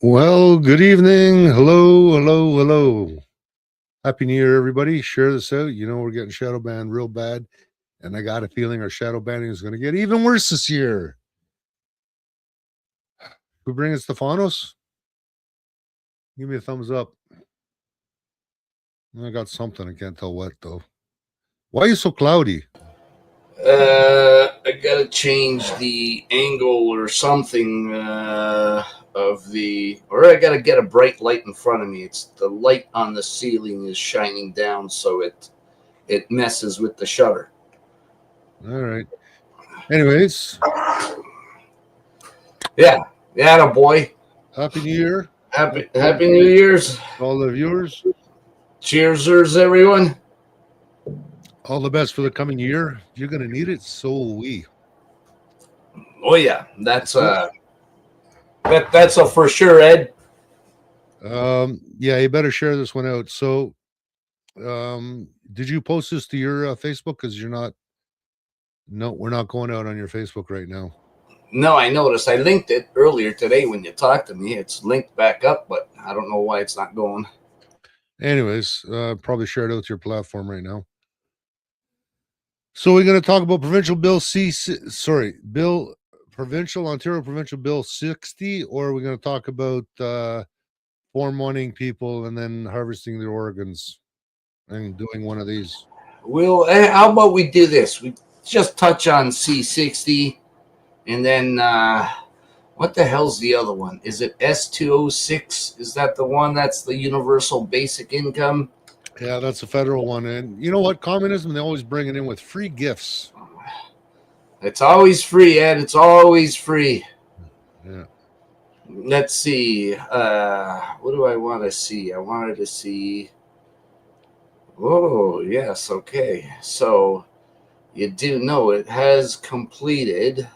Well, good evening. Hello. Happy New Year, everybody. Share this out. You know, we're getting shadow banned real bad. And I got a feeling our shadow banning is going to get even worse this year. Who bring it, Stefanos? Give me a thumbs up. I got something. I can't tell what, though. Why are you so cloudy? I gotta change the angle or something of the, or I gotta get a bright light in front of me. It's the light on the ceiling is shining down, so it messes with the shutter. All right. Anyways, Yeah, yeah, boy. Happy New Year. Happy New Year's. All the viewers. Cheersers, everyone. All the best for the coming year. You're going to need it. So will we. Oh yeah, that's So, that's a for sure, Ed. yeah, you better share this one out. So, did you post this to your Facebook? Because you're not. No, we're not going out on your Facebook right now. No, I noticed. I linked it earlier today when you talked to me. It's linked back up, but I don't know why it's not going. Anyways, probably share it out to your platform right now. So we're going to talk about provincial bill Ontario provincial bill 60, or we're going to talk about form wanting people and then harvesting their organs and doing one of these. Well, how about we do this? We just touch on C60, and then what the hell's the other one? Is it S206? Is that the one that's the universal basic income? Yeah, that's a federal one. And you know what? Communism, they always bring it in with free gifts. It's always free, Ed. It's always free. Yeah. Let's see. What do I want to see? I wanted to see. Oh, yes. Okay. So you do know it has completed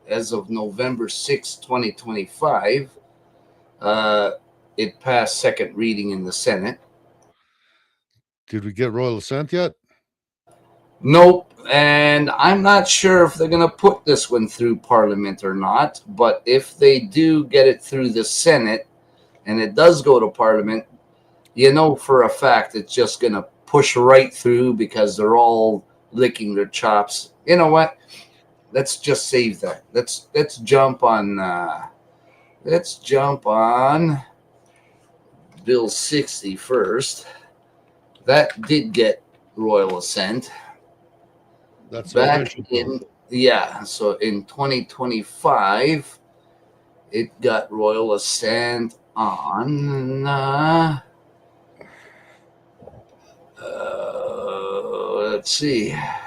as of November 6, 2025. It passed second reading in the Senate. Did we get royal assent yet? Nope. And I'm not sure if they're going to put this one through Parliament or not. But if they do get it through the Senate and it does go to Parliament, you know for a fact it's just going to push right through because they're all licking their chops. You know what? Let's just save that. Let's jump on. Let's jump on Bill 60 first. That did get royal assent. That's Back in, yeah, so in 2025, it got royal assent on. Let's see. I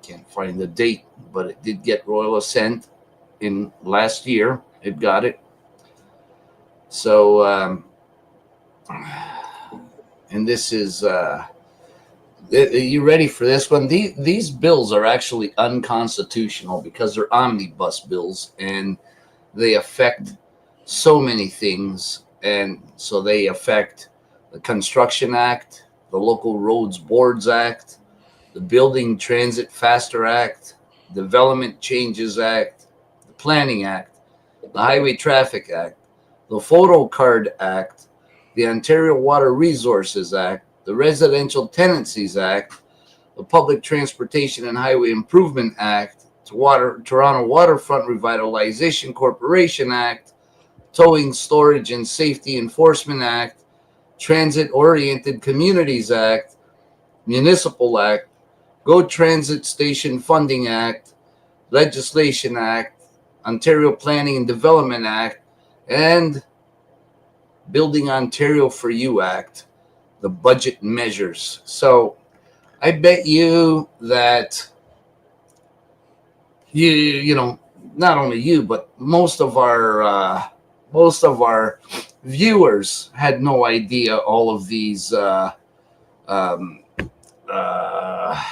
can't find the date, but it did get royal assent in last year. It got it. So, and this is. Are you ready for this one? These bills are actually unconstitutional because they're omnibus bills and they affect so many things. And so they affect the Construction Act, the Local Roads Boards Act, the Building Transit Faster Act, Development Changes Act, the Planning Act, the Highway Traffic Act, the Photo Card Act, the Ontario Water Resources Act, the Residential Tenancies Act, the Public Transportation and Highway Improvement Act, Toronto Waterfront Revitalization Corporation Act, Towing, Storage and Safety Enforcement Act, Transit Oriented Communities Act, Municipal Act, Go Transit Station Funding Act, Legislation Act, Ontario Planning and Development Act, and Building Ontario for You Act, the budget measures. So I bet you that you know, not only you, but most of our viewers had no idea all of these um, uh,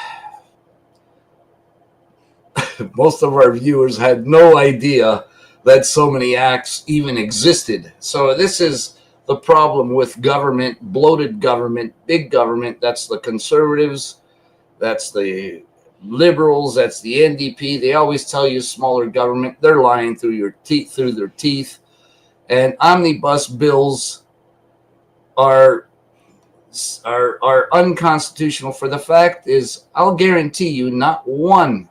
most of our viewers had no idea that so many acts even existed. So this is the problem with government, bloated government, big government. That's the Conservatives, that's the Liberals, that's the NDP. They always tell you smaller government. They're lying through their teeth. And omnibus bills are unconstitutional. For the fact is, I'll guarantee you, not one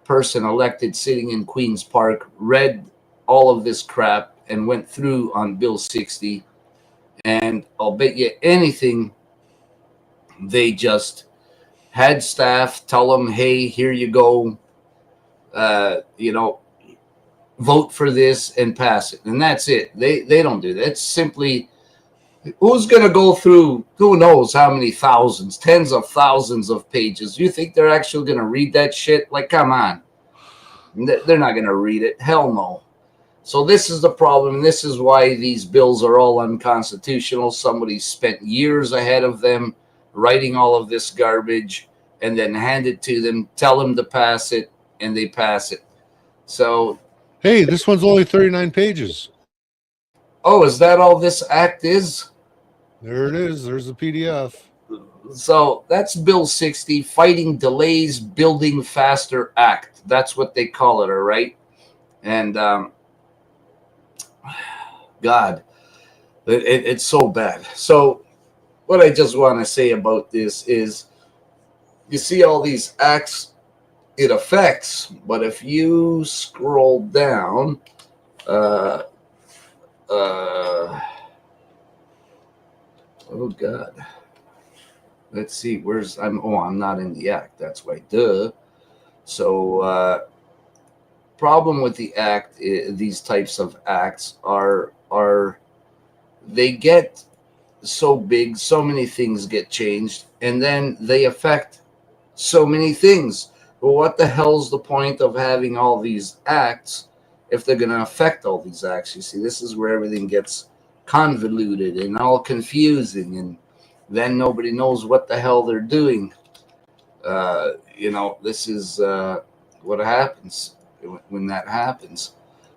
person elected sitting in Queen's Park read all of this crap and went through on Bill 60. And I'll bet you anything they just had staff tell them, hey, here you go, vote for this and pass it. And that's it. They don't do that. It's simply, who's going to go through who knows how many thousands, tens of thousands of pages? You think they're actually going to read that shit? Like, come on. They're not going to read it. Hell no. So this is the problem. This is why these bills are all unconstitutional. Somebody spent years ahead of them writing all of this garbage and then hand it to them, tell them to pass it, and they pass it. So, hey, this one's only 39 pages. Oh, is that all this act is? There it is. There's the PDF. So that's Bill 60, Fighting Delays Building Faster Act. That's what they call it, all right? And God, it's so bad. So what I just want to say about this is, you see all these acts it affects, but if you scroll down, oh God, let's see, I'm not in the act, that's why, duh. So problem with the act, these types of acts are they get so big, so many things get changed, and then they affect so many things. Well, what the hell's the point of having all these acts if they're going to affect all these acts? You see, this is where everything gets convoluted and all confusing, and then nobody knows what the hell they're doing. This is what happens when that happens.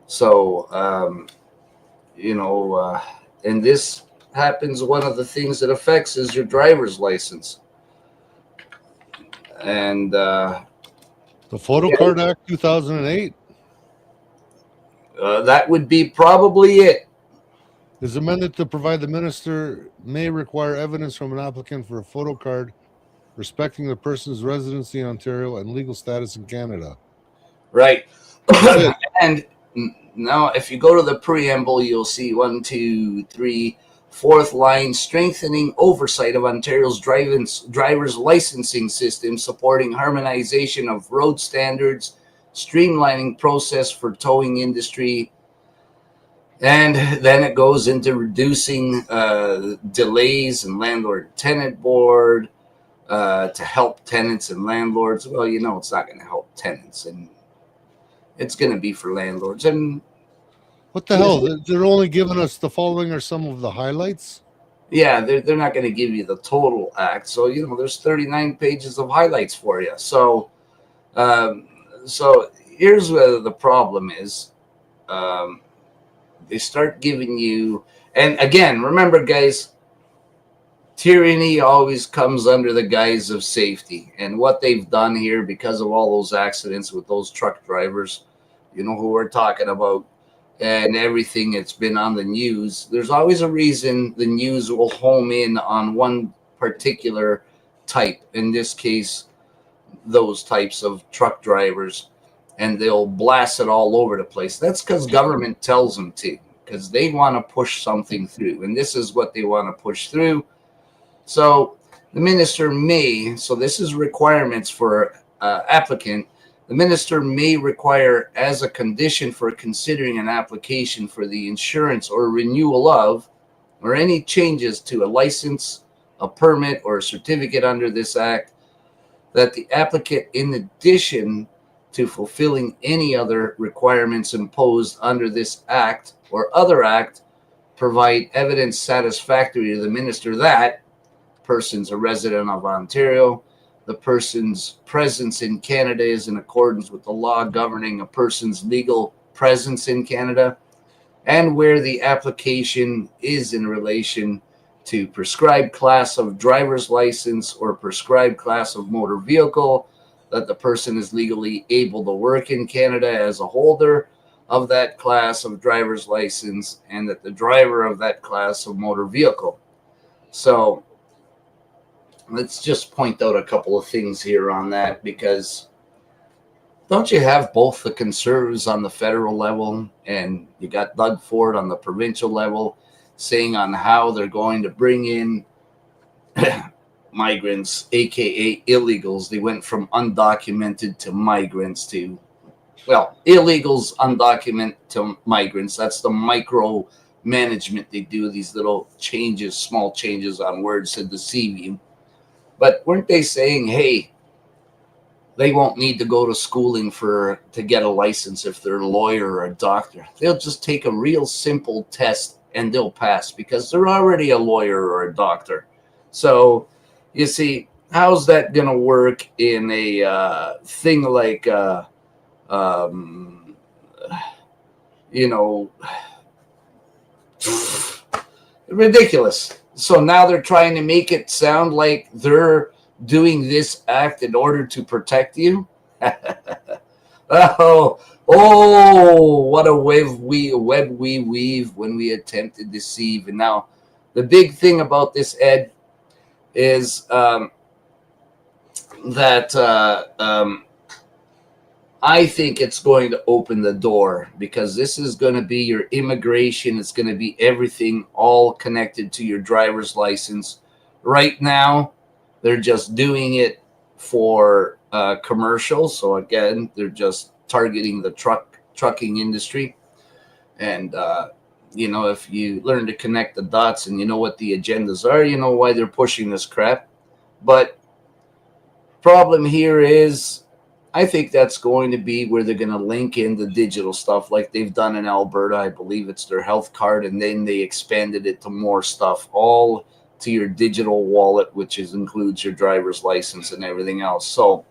So, and this happens, one of the things that affects is your driver's license. And the Photo Card Act 2008 that would be probably it. is amended to provide the minister may require evidence from an applicant for a photo card respecting the person's residency in Ontario and legal status in Canada. Right. And now if you go to the preamble, you'll see 1, 2, 3, fourth line, strengthening oversight of Ontario's driver's licensing system, supporting harmonization of road standards, streamlining process for towing industry. And then it goes into reducing delays in landlord-tenant board to help tenants and landlords. Well, it's not going to help tenants, and it's going to be for landlords. And what the hell? They're only giving us the following are some of the highlights. Yeah, they're not going to give you the total act. So, there's 39 pages of highlights for you. So, here's where the problem is. They start giving you, and again, remember, guys, tyranny always comes under the guise of safety. And what they've done here, because of all those accidents with those truck drivers, who we're talking about, and everything that's been on the news, there's always a reason the news will home in on one particular type. In this case, those types of truck drivers, and they'll blast it all over the place. That's because government tells them to, because they want to push something through. And this is what they want to push through. So the minister may, so this is requirements for applicant. The minister may require, as a condition for considering an application for the insurance or renewal of, or any changes to a license, a permit, or a certificate under this act, that the applicant, in addition to fulfilling any other requirements imposed under this act or other act, provide evidence satisfactory to the minister that person's a resident of Ontario, the person's presence in Canada is in accordance with the law governing a person's legal presence in Canada, and where the application is in relation to prescribed class of driver's license or prescribed class of motor vehicle, that the person is legally able to work in Canada as a holder of that class of driver's license, and that the driver of that class of motor vehicle. So let's just point out a couple of things here on that, because don't you have both the Conservatives on the federal level and you got Doug Ford on the provincial level saying on how they're going to bring in migrants, aka illegals. They went from undocumented to migrants to, well, illegals, undocumented to migrants. That's the micro management they do, these little changes, small changes on words to deceive you. But weren't they saying, hey, they won't need to go to schooling to get a license if they're a lawyer or a doctor. They'll just take a real simple test and they'll pass because they're already a lawyer or a doctor. So you see, how's that going to work in a thing like, um, you know, ridiculous. So now they're trying to make it sound like they're doing this act in order to protect you. Oh, what a web we weave when we attempt to deceive. And now, the big thing about this, Ed, is that I think it's going to open the door because this is going to be your immigration. It's going to be everything all connected to your driver's license. Right now, they're just doing it for commercial. So again, they're just targeting the trucking industry. And if you learn to connect the dots and you know what the agendas are, you know why they're pushing this crap. But problem here is, I think that's going to be where they're going to link in the digital stuff like they've done in Alberta. I believe it's their health card, and then they expanded it to more stuff, all to your digital wallet, which includes your driver's license and everything else. So,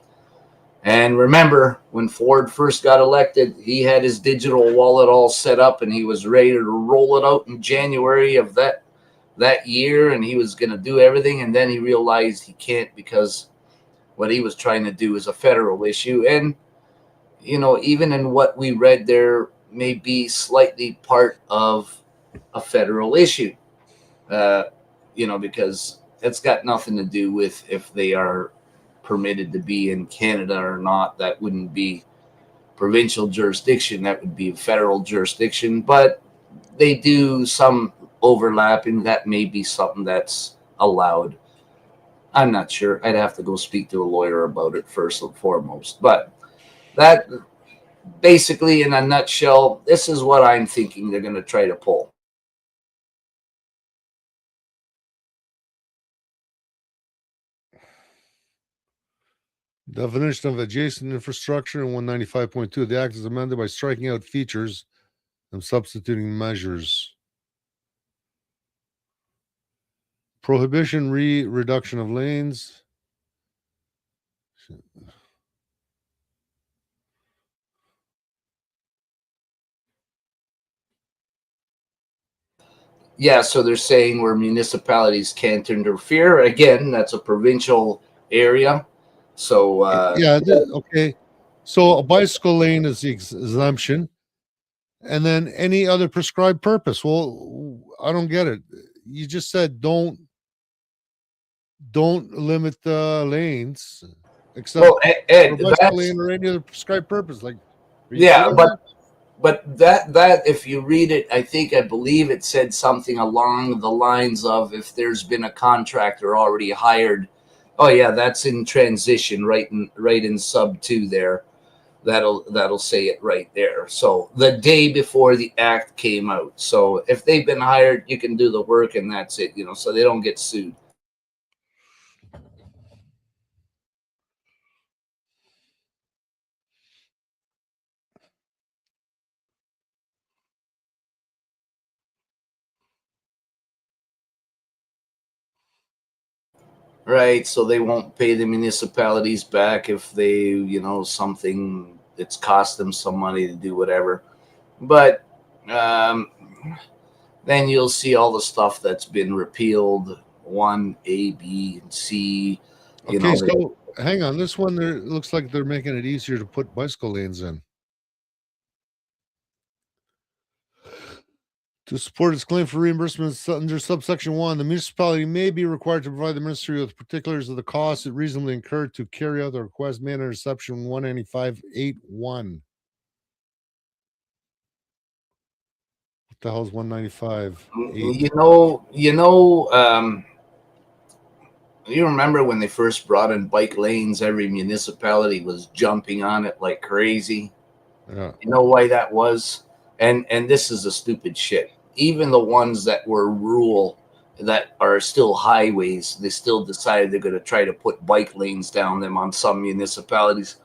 and remember, when Ford first got elected, he had his digital wallet all set up, and he was ready to roll it out in January of that year, and he was going to do everything, and then he realized he can't because what he was trying to do is a federal issue. And, even in what we read, there may be slightly part of a federal issue, because it's got nothing to do with if they are permitted to be in Canada or not. That wouldn't be provincial jurisdiction. That would be federal jurisdiction. But they do some overlapping. That may be something that's allowed. I'm not sure. I'd have to go speak to a lawyer about it first and foremost. But that basically, in a nutshell, this is what I'm thinking they're going to try to pull. Definition of adjacent infrastructure in 195.2. The act is amended by striking out features and substituting measures. Prohibition reduction of lanes. Yeah, so they're saying where municipalities can't interfere. Again, that's a provincial area. So, okay. So a bicycle lane is the exemption, and then any other prescribed purpose. Well, I don't get it. You just said don't limit the lanes except well, Ed, for a bicycle lane or any other prescribed purpose. Like, are you yeah, kidding me? but that if you read it, I believe it said something along the lines of if there's been a contractor already hired. Oh yeah, that's in transition, right in sub 2 there. That'll say it right there. So the day before the act came out. So if they've been hired, you can do the work and that's it, so they don't get sued. Right, so they won't pay the municipalities back if they, something it's cost them some money to do whatever. But um, then you'll see all the stuff that's been repealed, 1A, B, and C. Okay, so hang on. This one there looks like they're making it easier to put bicycle lanes in. To support its claim for reimbursement under subsection 1, the municipality may be required to provide the ministry with particulars of the costs it reasonably incurred to carry out the request made under section 195.8.1. What the hell is 195? You remember when they first brought in bike lanes, every municipality was jumping on it like crazy. Yeah. You know why that was? And this is a stupid shit. Even the ones that were rural, that are still highways, they still decided they're going to try to put bike lanes down them on some municipalities.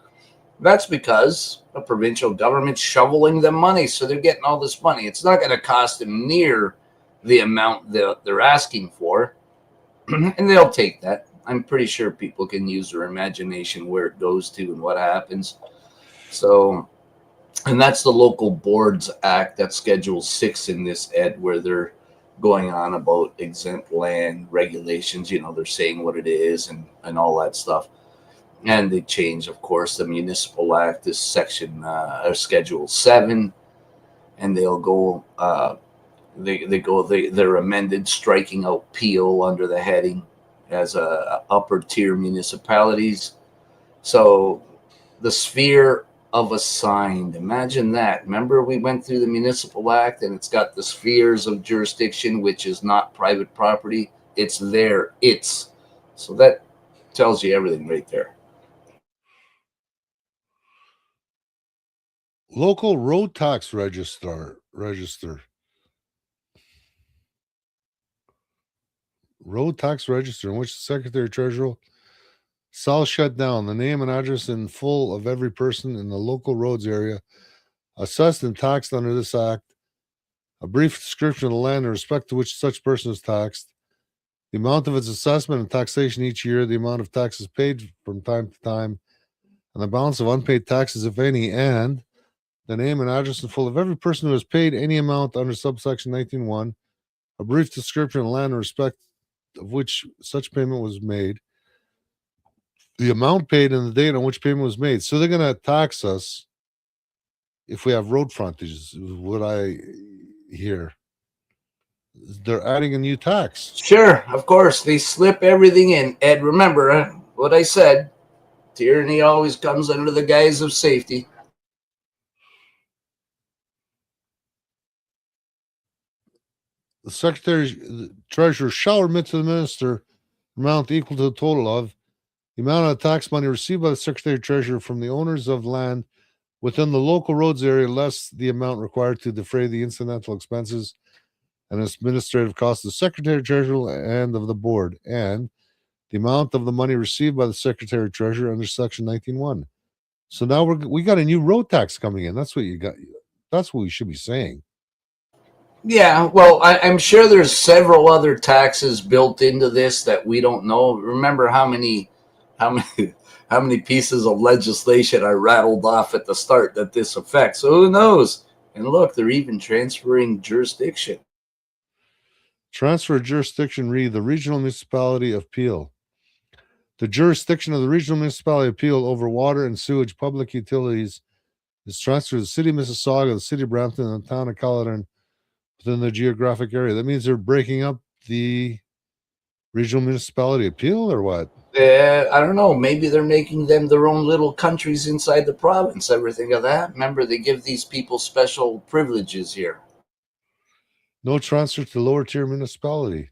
That's because the provincial government's shoveling them money, so they're getting all this money. It's not going to cost them near the amount that they're asking for, and they'll take that. I'm pretty sure people can use their imagination where it goes to and what happens. So, and that's the Local Boards Act. That's Schedule 6 in this, Ed, where they're going on about exempt land regulations. You know, they're saying what it is and all that stuff. And they change, of course, the Municipal Act is section or Schedule 7, and they'll go they're amended, striking out Peel under the heading as a upper tier municipalities. So the sphere of assigned, imagine that. Remember, we went through the Municipal Act, and it's got the spheres of jurisdiction, which is not private property. It's there. So that tells you everything right there. Local road tax register. Road tax register in which the Secretary Treasurer shall shut down the name and address in full of every person in the local roads area assessed and taxed under this act, a brief description of the land in respect to which such person is taxed, the amount of its assessment and taxation each year, the amount of taxes paid from time to time, and the balance of unpaid taxes, if any, and the name and address in full of every person who has paid any amount under subsection 19.1, a brief description of the land in respect of which such payment was made, the amount paid and the date on which payment was made. So they're going to tax us if we have road frontages, is what I hear. They're adding a new tax. Sure, of course, they slip everything in. Ed, remember what I said. Tyranny always comes under the guise of safety. The Secretary Treasurer shall remit to the Minister amount equal to the total of the amount of tax money received by the Secretary Treasurer from the owners of land within the local roads area, less the amount required to defray the incidental expenses and administrative costs of the Secretary Treasurer and of the board, and the amount of the money received by the Secretary Treasurer under Section 19.1. So now we got a new road tax coming in. That's what you got. That's what we should be saying. Yeah, well, I'm sure there's several other taxes built into this that we don't know. Remember how many pieces of legislation I rattled off at the start that this affects? So who knows? And look, they're even transferring jurisdiction. Transfer jurisdiction, read the regional municipality of Peel. The jurisdiction of the regional municipality of Peel over water and sewage public utilities is transferred to the city of Mississauga, the city of Brampton, and the town of Caledon within the geographic area. That means they're breaking up the regional municipality of Peel, or what? I don't know. Maybe they're making them their own little countries inside the province. Ever think of that? Remember, they give these people special privileges here. No transfer to lower tier municipality.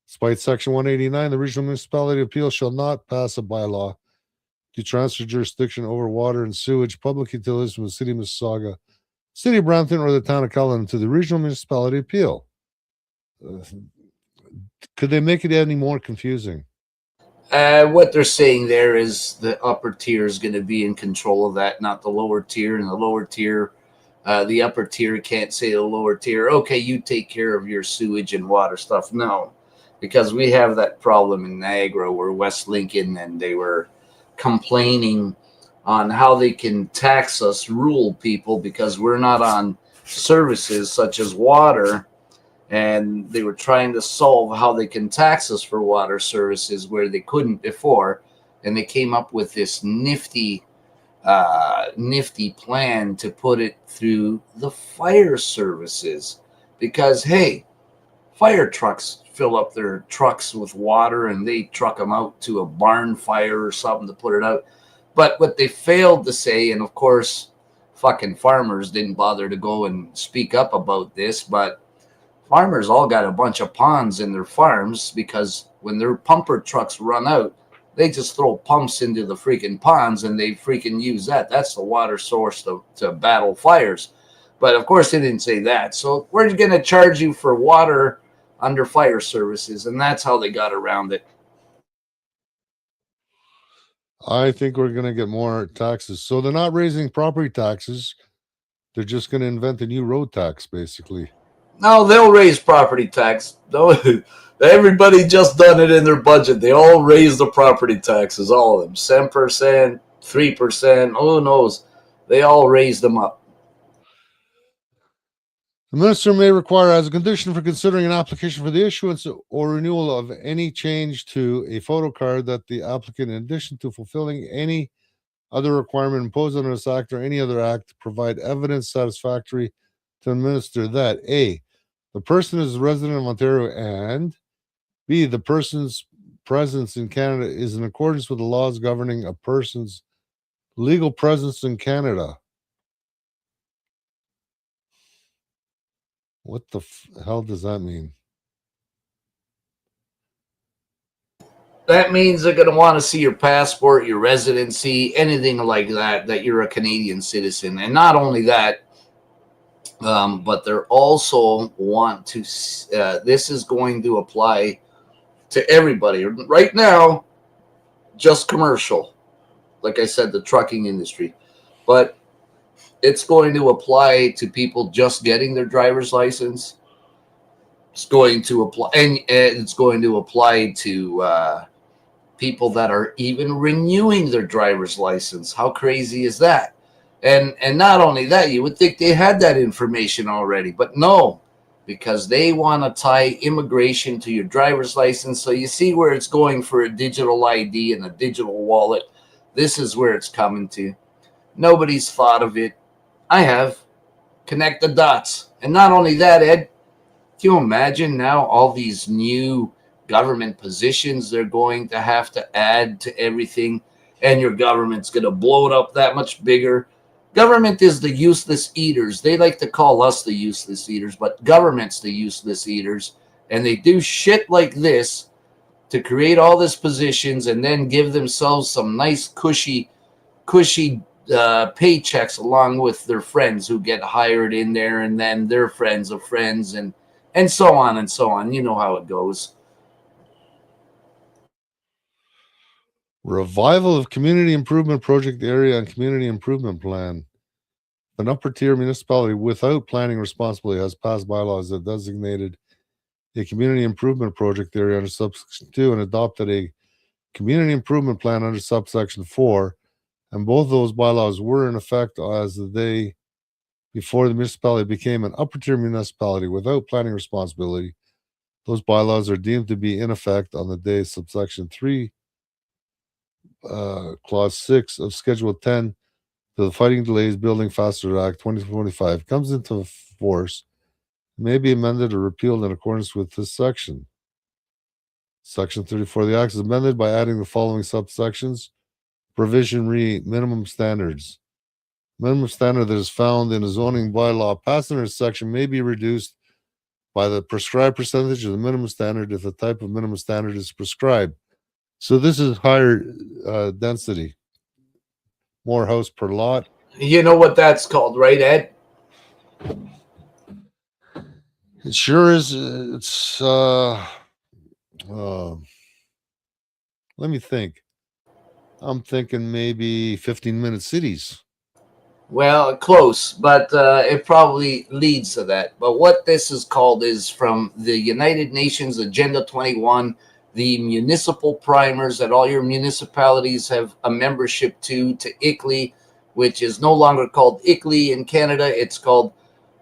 Despite Section 189, the regional municipality of Peel shall not pass a bylaw to transfer jurisdiction over water and sewage public utilities from the city of Mississauga, city of Brampton, or the town of Caledon to the regional municipality of Peel. Could they make it any more confusing? What they're saying there is the upper tier is going to be in control of that, not the lower tier. And the lower tier, the upper tier can't say to the lower tier, okay, you take care of your sewage and water stuff. No, because we have that problem in Niagara where West Lincoln, and they were complaining on how they can tax us rural people because we're not on services such as water. And they were trying to solve how they can tax us for water services where they couldn't before. And they came up with this nifty plan to put it through the fire services. Because, hey, fire trucks fill up their trucks with water and they truck them out to a barn fire or something to put it out. But what they failed to say, and of course, fucking farmers didn't bother to go and speak up about this, but farmers all got a bunch of ponds in their farms because when their pumper trucks run out, they just throw pumps into the freaking ponds and they freaking use that. That's the water source to battle fires. But of course, they didn't say that. So we're going to charge you for water under fire services. And that's how they got around it. I think we're going to get more taxes. So they're not raising property taxes. They're just going to invent a new road tax, basically. No, they'll raise property tax. No, everybody just done it in their budget. They all raise the property taxes, all of them. 7%, 3%, who knows? They all raised them up. The minister may require, as a condition for considering an application for the issuance or renewal of any change to a photo card, that the applicant, in addition to fulfilling any other requirement imposed under this act or any other act, provide evidence satisfactory to the minister that A, the person is a resident of Ontario, and B, the person's presence in Canada is in accordance with the laws governing a person's legal presence in Canada. What the hell does that mean? That means they're going to want to see your passport, your residency, anything like that, that you're a Canadian citizen. And not only that, but they're also want to, this is going to apply to everybody. Right now, just commercial. Like I said, the trucking industry. But it's going to apply to people just getting their driver's license. It's going to apply, and it's going to apply to people that are even renewing their driver's license. How crazy is that? And not only that, you would think they had that information already, but no, because they want to tie immigration to your driver's license. So you see where it's going for a digital ID and a digital wallet. This is where it's coming to. Nobody's thought of it. I have. Connect the dots. And not only that, Ed, can you imagine now all these new government positions they're going to have to add to everything, and your government's going to blow it up that much bigger? Government is the useless eaters. They like to call us the useless eaters, but government's the useless eaters, and they do shit like this to create all these positions and then give themselves some nice cushy paychecks along with their friends who get hired in there, and then their friends of friends, and so on and so on. You know how it goes. Revival of community improvement project area and community improvement plan. An upper tier municipality without planning responsibility has passed bylaws that designated a community improvement project area under subsection 2 and adopted a community improvement plan under subsection 4. And both those bylaws were in effect as the day before the municipality became an upper tier municipality without planning responsibility. Those bylaws are deemed to be in effect on the day subsection 3, clause 6 of schedule 10 to the Fighting Delays Building Faster Act 2025 comes into force, may be amended or repealed in accordance with this section. Section 34 of the Act is amended by adding the following subsections. Provision re minimum standards. Minimum standard that is found in a zoning bylaw passed in this section may be reduced by the prescribed percentage of the minimum standard if the type of minimum standard is prescribed. So this is higher density, more house per lot. You know what that's called, right, Ed? It sure is. It's let me think. I'm thinking maybe 15-minute cities. Well, close, but it probably leads to that. But what this is called is from the United Nations Agenda 21, the municipal primers that all your municipalities have a membership to ICLEI, which is no longer called ICLEI in Canada. It's called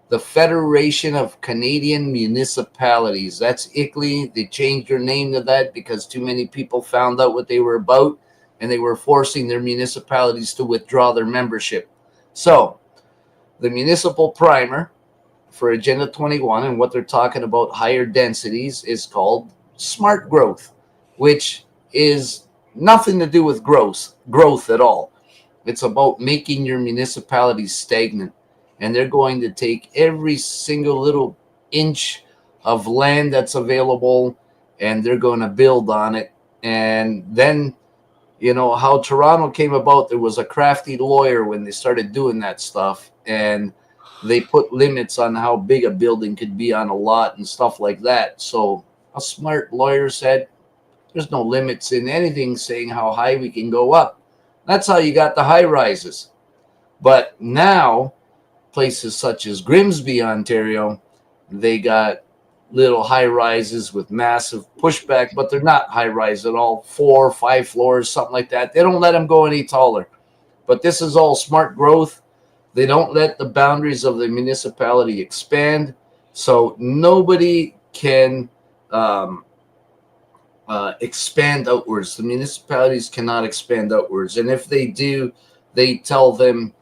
the Federation of Canadian Municipalities. That's ICLEI. They changed their name to that because too many people found out what they were about, and they were forcing their municipalities to withdraw their membership. So the municipal primer for Agenda 21 and what they're talking about higher densities is called smart growth, which is nothing to do with growth at all. It's about making your municipalities stagnant. And they're going to take every single little inch of land that's available, and they're going to build on it. And then, you know, how Toronto came about, there was a crafty lawyer when they started doing that stuff, and they put limits on how big a building could be on a lot and stuff like that. So a smart lawyer said, there's no limits in anything saying how high we can go up. That's how you got the high rises. But now, places such as Grimsby, Ontario, they got little high rises with massive pushback, but they're not high rise at all. 4 or 5 floors, something like that. They don't let them go any taller. But this is all smart growth. They don't let the boundaries of the municipality expand, so nobody can expand outwards. The municipalities cannot expand outwards, and if they do, they tell them,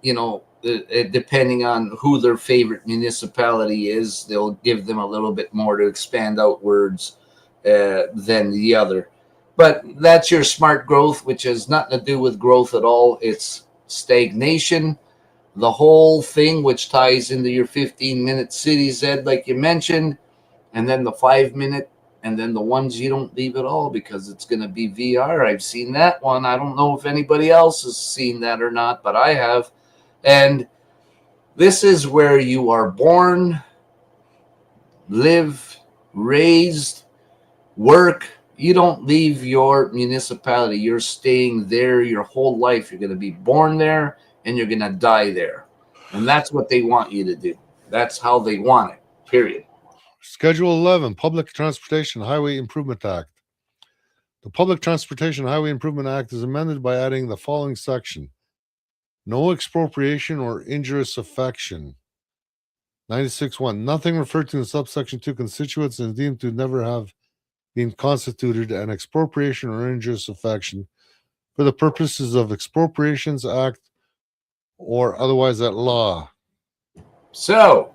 you know, depending on who their favorite municipality is, they'll give them a little bit more to expand outwards than the other. But that's your smart growth, which has nothing to do with growth at all. It's stagnation. The whole thing, which ties into your 15-minute cities, Ed, like you mentioned, and then the 5-minute, and then the ones you don't leave at all because it's going to be VR. I've seen that one. I don't know if anybody else has seen that or not, but I have. And this is where you are born, live, raised, work. You don't leave your municipality. You're staying there your whole life. You're going to be born there and you're going to die there. And that's what they want you to do. That's how they want it, period. Schedule 11, Public Transportation Highway Improvement Act. The Public Transportation Highway Improvement Act is amended by adding the following section: no expropriation or injurious affection. 96.1. Nothing referred to in subsection 2 constituents is deemed to never have been constituted an expropriation or injurious affection for the purposes of Expropriations Act or otherwise at law. So,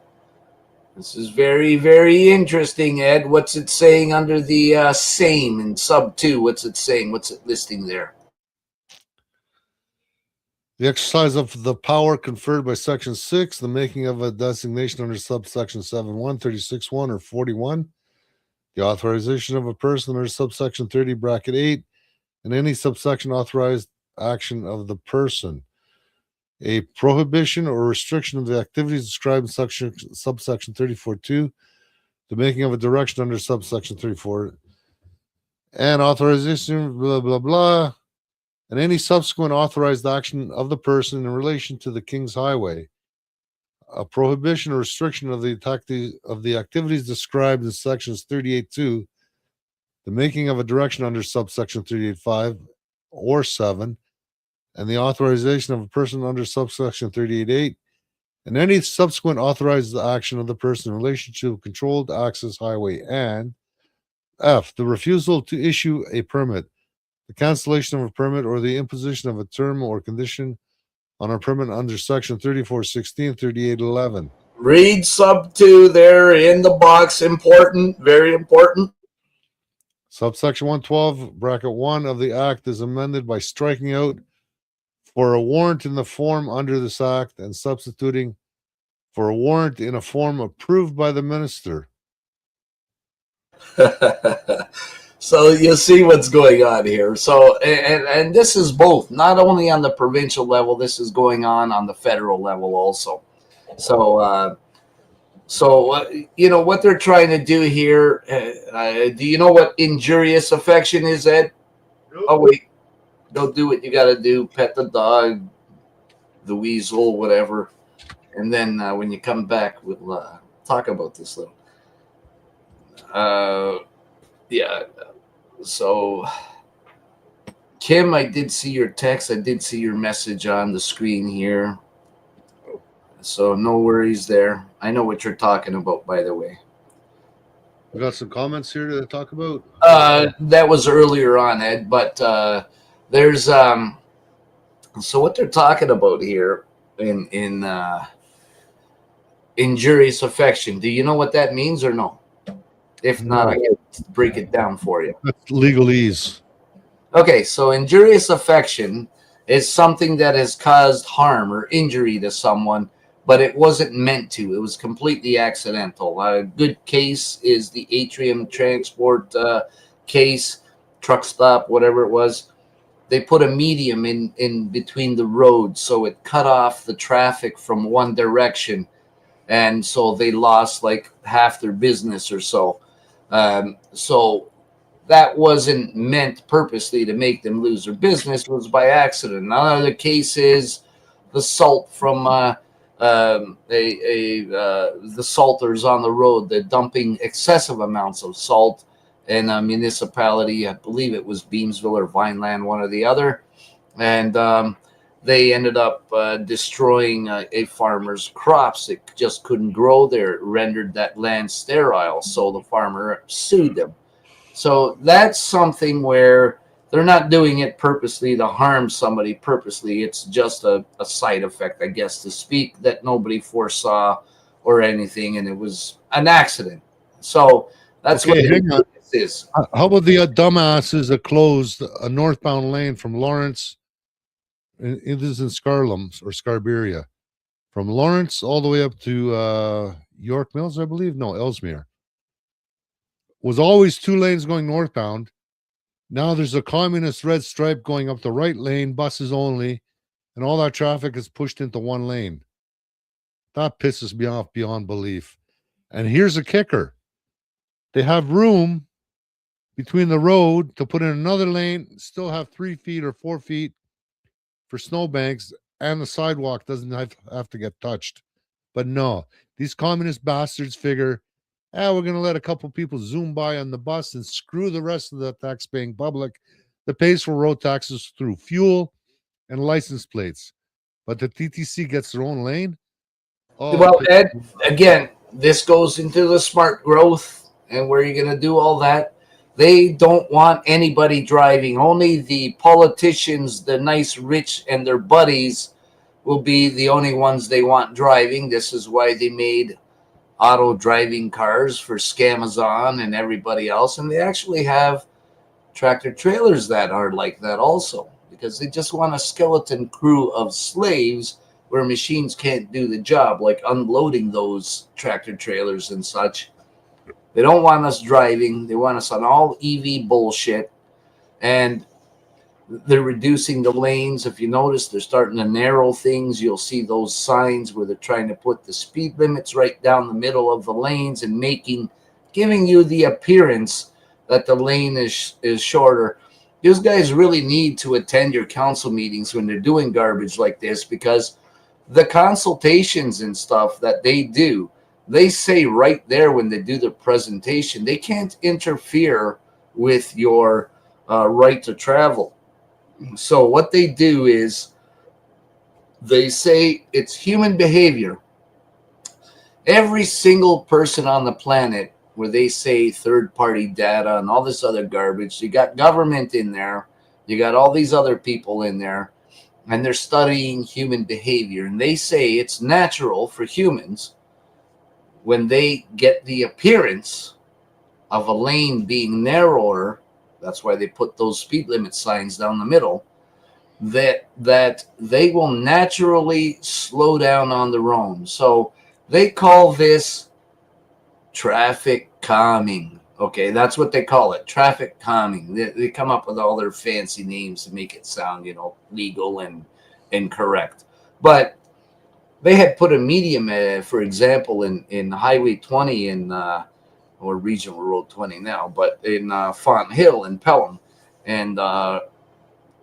this is very, very interesting, Ed. What's it saying under the same in sub 2? What's it saying? What's it listing there? The exercise of the power conferred by Section 6, the making of a designation under subsection 7.1, 36.1, or 41, the authorization of a person under subsection 30, bracket 8, and any subsection authorized action of the person. A prohibition or restriction of the activities described in subsection 34.2, the making of a direction under subsection 34, and authorization, blah, blah, blah, and any subsequent authorized action of the person in relation to the King's Highway. A prohibition or restriction of the activities described in sections 38.2, the making of a direction under subsection 38.5 or 7, and the authorization of a person under subsection 38.8, and any subsequent authorized action of the person in relation to a controlled access highway, and F, the refusal to issue a permit, the cancellation of a permit, or the imposition of a term or condition on a permit under section 34.16, 38.11. Read sub 2 there in the box. Important, very important. Subsection 112, bracket 1 of the Act is amended by striking out for a warrant in the form under this Act and substituting for a warrant in a form approved by the minister. So you see what's going on here. So, and this is both, not only on the provincial level, this is going on the federal level also. So, you know, what they're trying to do here, do you know what injurious affection is, Ed? Nope. Oh, wait. Go do what you got to do. Pet the dog, the weasel, whatever. And then when you come back, we'll talk about this little. Yeah. So, Kim, I did see your text. I did see your message on the screen here. So no worries there. I know what you're talking about, by the way. We got some comments here to talk about. That was earlier on, Ed, but there's so what they're talking about here in injurious affection. Do you know what that means or no? If not, I can break it down for you. That's legalese. Okay, so injurious affection is something that has caused harm or injury to someone but it wasn't meant to. It was completely accidental. A good case is the Atrium Transport case, truck stop, whatever it was. They put a medium in between the roads, so it cut off the traffic from one direction, and so they lost like half their business or so. So that wasn't meant purposely to make them lose their business. It was by accident. Another case is the salt from the salters on the road. They're dumping excessive amounts of salt in a municipality. I believe it was Beamsville or Vineland, one or the other. And they ended up destroying a farmer's crops. It just couldn't grow there. It rendered that land sterile. So the farmer sued them. So that's something where they're not doing it purposely to harm somebody purposely. It's just a side effect, I guess, to speak, that nobody foresaw or anything, and it was an accident. So that's Okay, hang on. what this is. How about the dumbasses that closed a northbound lane from Lawrence? It is in Scarlum or Scarberia, from Lawrence all the way up to York Mills, I believe. No, Ellesmere. Was always 2 lanes going northbound. Now there's a communist red stripe going up the right lane, buses only, and all that traffic is pushed into 1 lane. That pisses me off beyond belief. And here's a kicker. They have room between the road to put in another lane, still have 3 feet or 4 feet for snowbanks, and the sidewalk doesn't have to get touched. But no, these communist bastards figure, we're going to let a couple people zoom by on the bus and screw the rest of the tax-paying public that pays for road taxes through fuel and license plates. But the TTC gets their own lane. Oh, Well, Ed, again, this goes into the smart growth and where you're going to do all that. They don't want anybody driving. Only the politicians, the nice rich, and their buddies will be the only ones they want driving. This is why they made auto driving cars for Scamazon and everybody else. And they actually have tractor trailers that are like that also, because they just want a skeleton crew of slaves where machines can't do the job, like unloading those tractor trailers and such. They don't want us driving. They want us on all EV bullshit. And they're reducing the lanes. If you notice, they're starting to narrow things. You'll see those signs where they're trying to put the speed limits right down the middle of the lanes and giving you the appearance that the lane is shorter. These guys really need to attend your council meetings when they're doing garbage like this, because the consultations and stuff that they do, they say right there when they do the presentation, they can't interfere with your right to travel. So what they do is they say it's human behavior. Every single person on the planet, where they say third-party data and all this other garbage, you got government in there, you got all these other people in there, and they're studying human behavior. And they say it's natural for humans, when they get the appearance of a lane being narrower, that's why they put those speed limit signs down the middle, that they will naturally slow down on their own. So they call this traffic calming. Okay, that's what they call it, traffic calming. They come up with all their fancy names to make it sound, legal and correct. But they had put a medium, for example, in Highway 20 or Regional Road 20 now, but in Font Hill in Pelham, and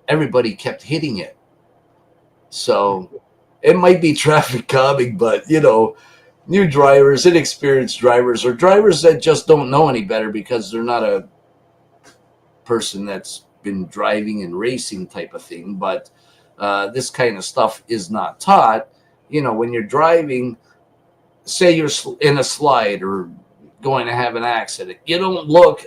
everybody kept hitting it. So it might be traffic calming, but new drivers, inexperienced drivers, or drivers that just don't know any better because they're not a person that's been driving and racing type of thing. But this kind of stuff is not taught. When you're driving, say you're in a slide or going to have an accident, you don't look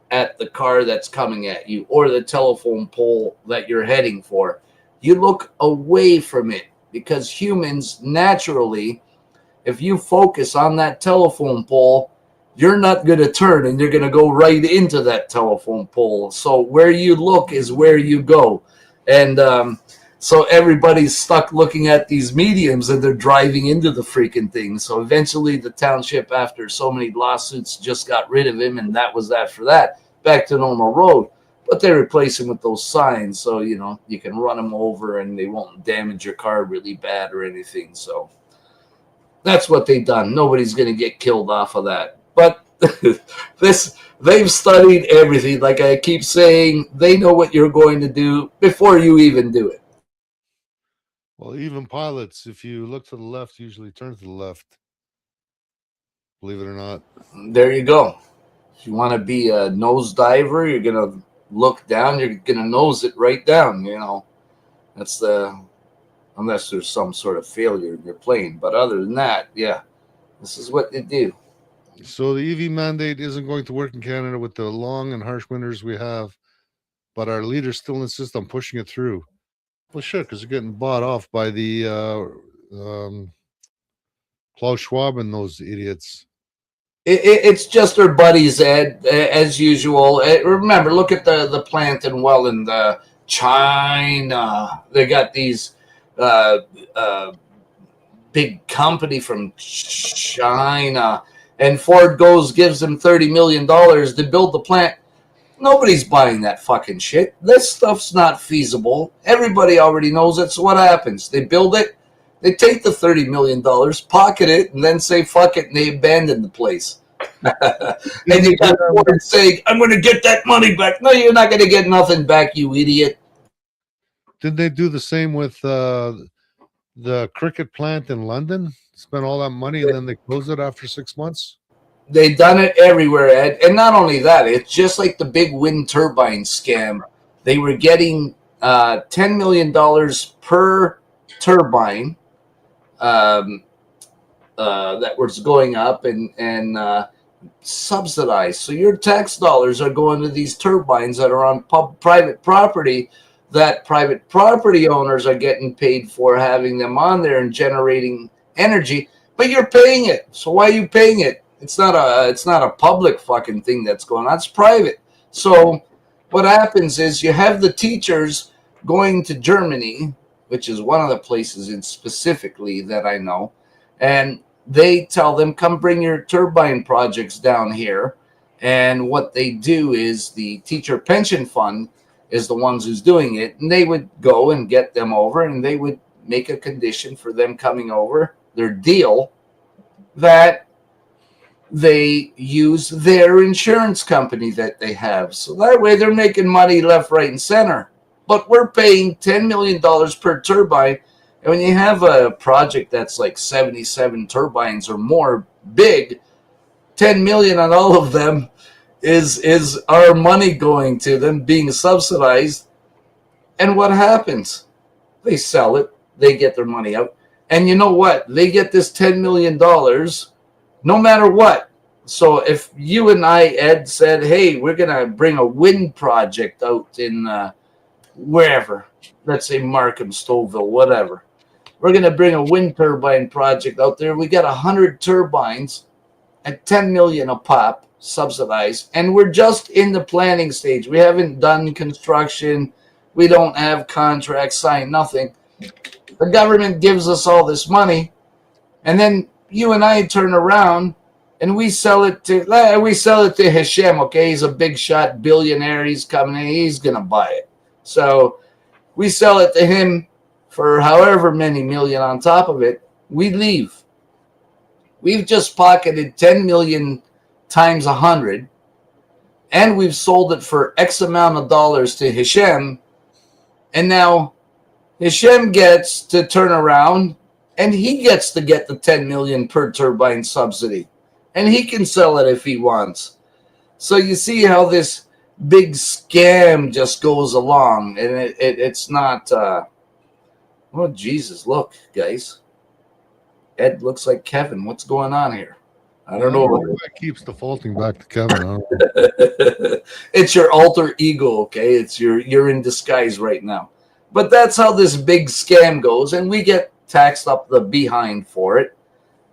at the car that's coming at you or the telephone pole that you're heading for. You look away from it, because humans naturally, if you focus on that telephone pole, you're not going to turn and you're going to go right into that telephone pole. So where you look is where you go. And So everybody's stuck looking at these mediums and they're driving into the freaking thing. So eventually the township, after so many lawsuits, just got rid of him, and that was that for that. Back to normal road. But they replace him with those signs, so you can run them over and they won't damage your car really bad or anything. So that's what they've done. Nobody's going to get killed off of that. But they've studied everything. Like I keep saying, they know what you're going to do before you even do it. Well, even pilots, if you look to the left, usually turn to the left. Believe it or not. There you go. If you want to be a nose diver, you're going to look down, you're going to nose it right down, That's unless there's some sort of failure in your plane. But other than that, yeah, this is what they do. So the EV mandate isn't going to work in Canada with the long and harsh winters we have, but our leaders still insist on pushing it through. Well, sure, because they're getting bought off by the Klaus Schwab and those idiots. It's just their buddies, Ed, as usual. Remember, look at the plant in Welland, China. They got these big company from China, and Ford gives them $30 million to build the plant. Nobody's buying that fucking shit. This stuff's not feasible. Everybody already knows it. So what happens? They build it. They take the $30 million, pocket it, and then say, fuck it, and they abandon the place. And you got Ford saying, I'm going to get that money back. No, you're not going to get nothing back, you idiot. Didn't they do the same with the cricket plant in London? Spend all that money and then they close it after 6 months? They've done it everywhere, Ed. And not only that, it's just like the big wind turbine scam. They were getting $10 million per turbine that was going up and subsidized. So your tax dollars are going to these turbines that are on private property that private property owners are getting paid for, having them on there and generating energy, but you're paying it. So why are you paying it? It's not a public fucking thing that's going on. It's private. So what happens is you have the teachers going to Germany, which is one of the places in specifically that I know, and they tell them, come bring your turbine projects down here. And what they do is the teacher pension fund is the ones who's doing it, and they would go and get them over, and they would make a condition for them coming over, their deal, that they use their insurance company that they have. So that way they're making money left, right, and center. But we're paying $10 million per turbine. And when you have a project that's like 77 turbines or more big, 10 million on all of them is our money going to them, being subsidized. And what happens? They sell it. They get their money out. And you know what? They get this $10 million no matter what. So if you and I, Ed, said, hey, we're going to bring a wind project out in wherever, let's say Markham, Stouffville, whatever. We're going to bring a wind turbine project out there. We got 100 turbines at 10 million a pop, subsidized, and we're just in the planning stage. We haven't done construction. We don't have contracts signed, nothing. The government gives us all this money, and then you and I turn around and we sell it to Hashem. Okay, he's a big shot billionaire. He's coming in. He's gonna buy it. So we sell it to him for however many million on top of it. We leave. We've just pocketed 10 million times 100, and we've sold it for X amount of dollars to Hashem, and now Hashem gets to turn around and he gets to get the 10 million per turbine subsidy, and he can sell it if he wants. So you see how this big scam just goes along, and it's not oh Jesus, look guys, Ed looks like Kevin. What's going on here? I don't know. It keeps defaulting back to Kevin. I don't know. It's your alter ego, okay? It's you're in disguise right now. But that's how this big scam goes, and we get taxed up the behind for it.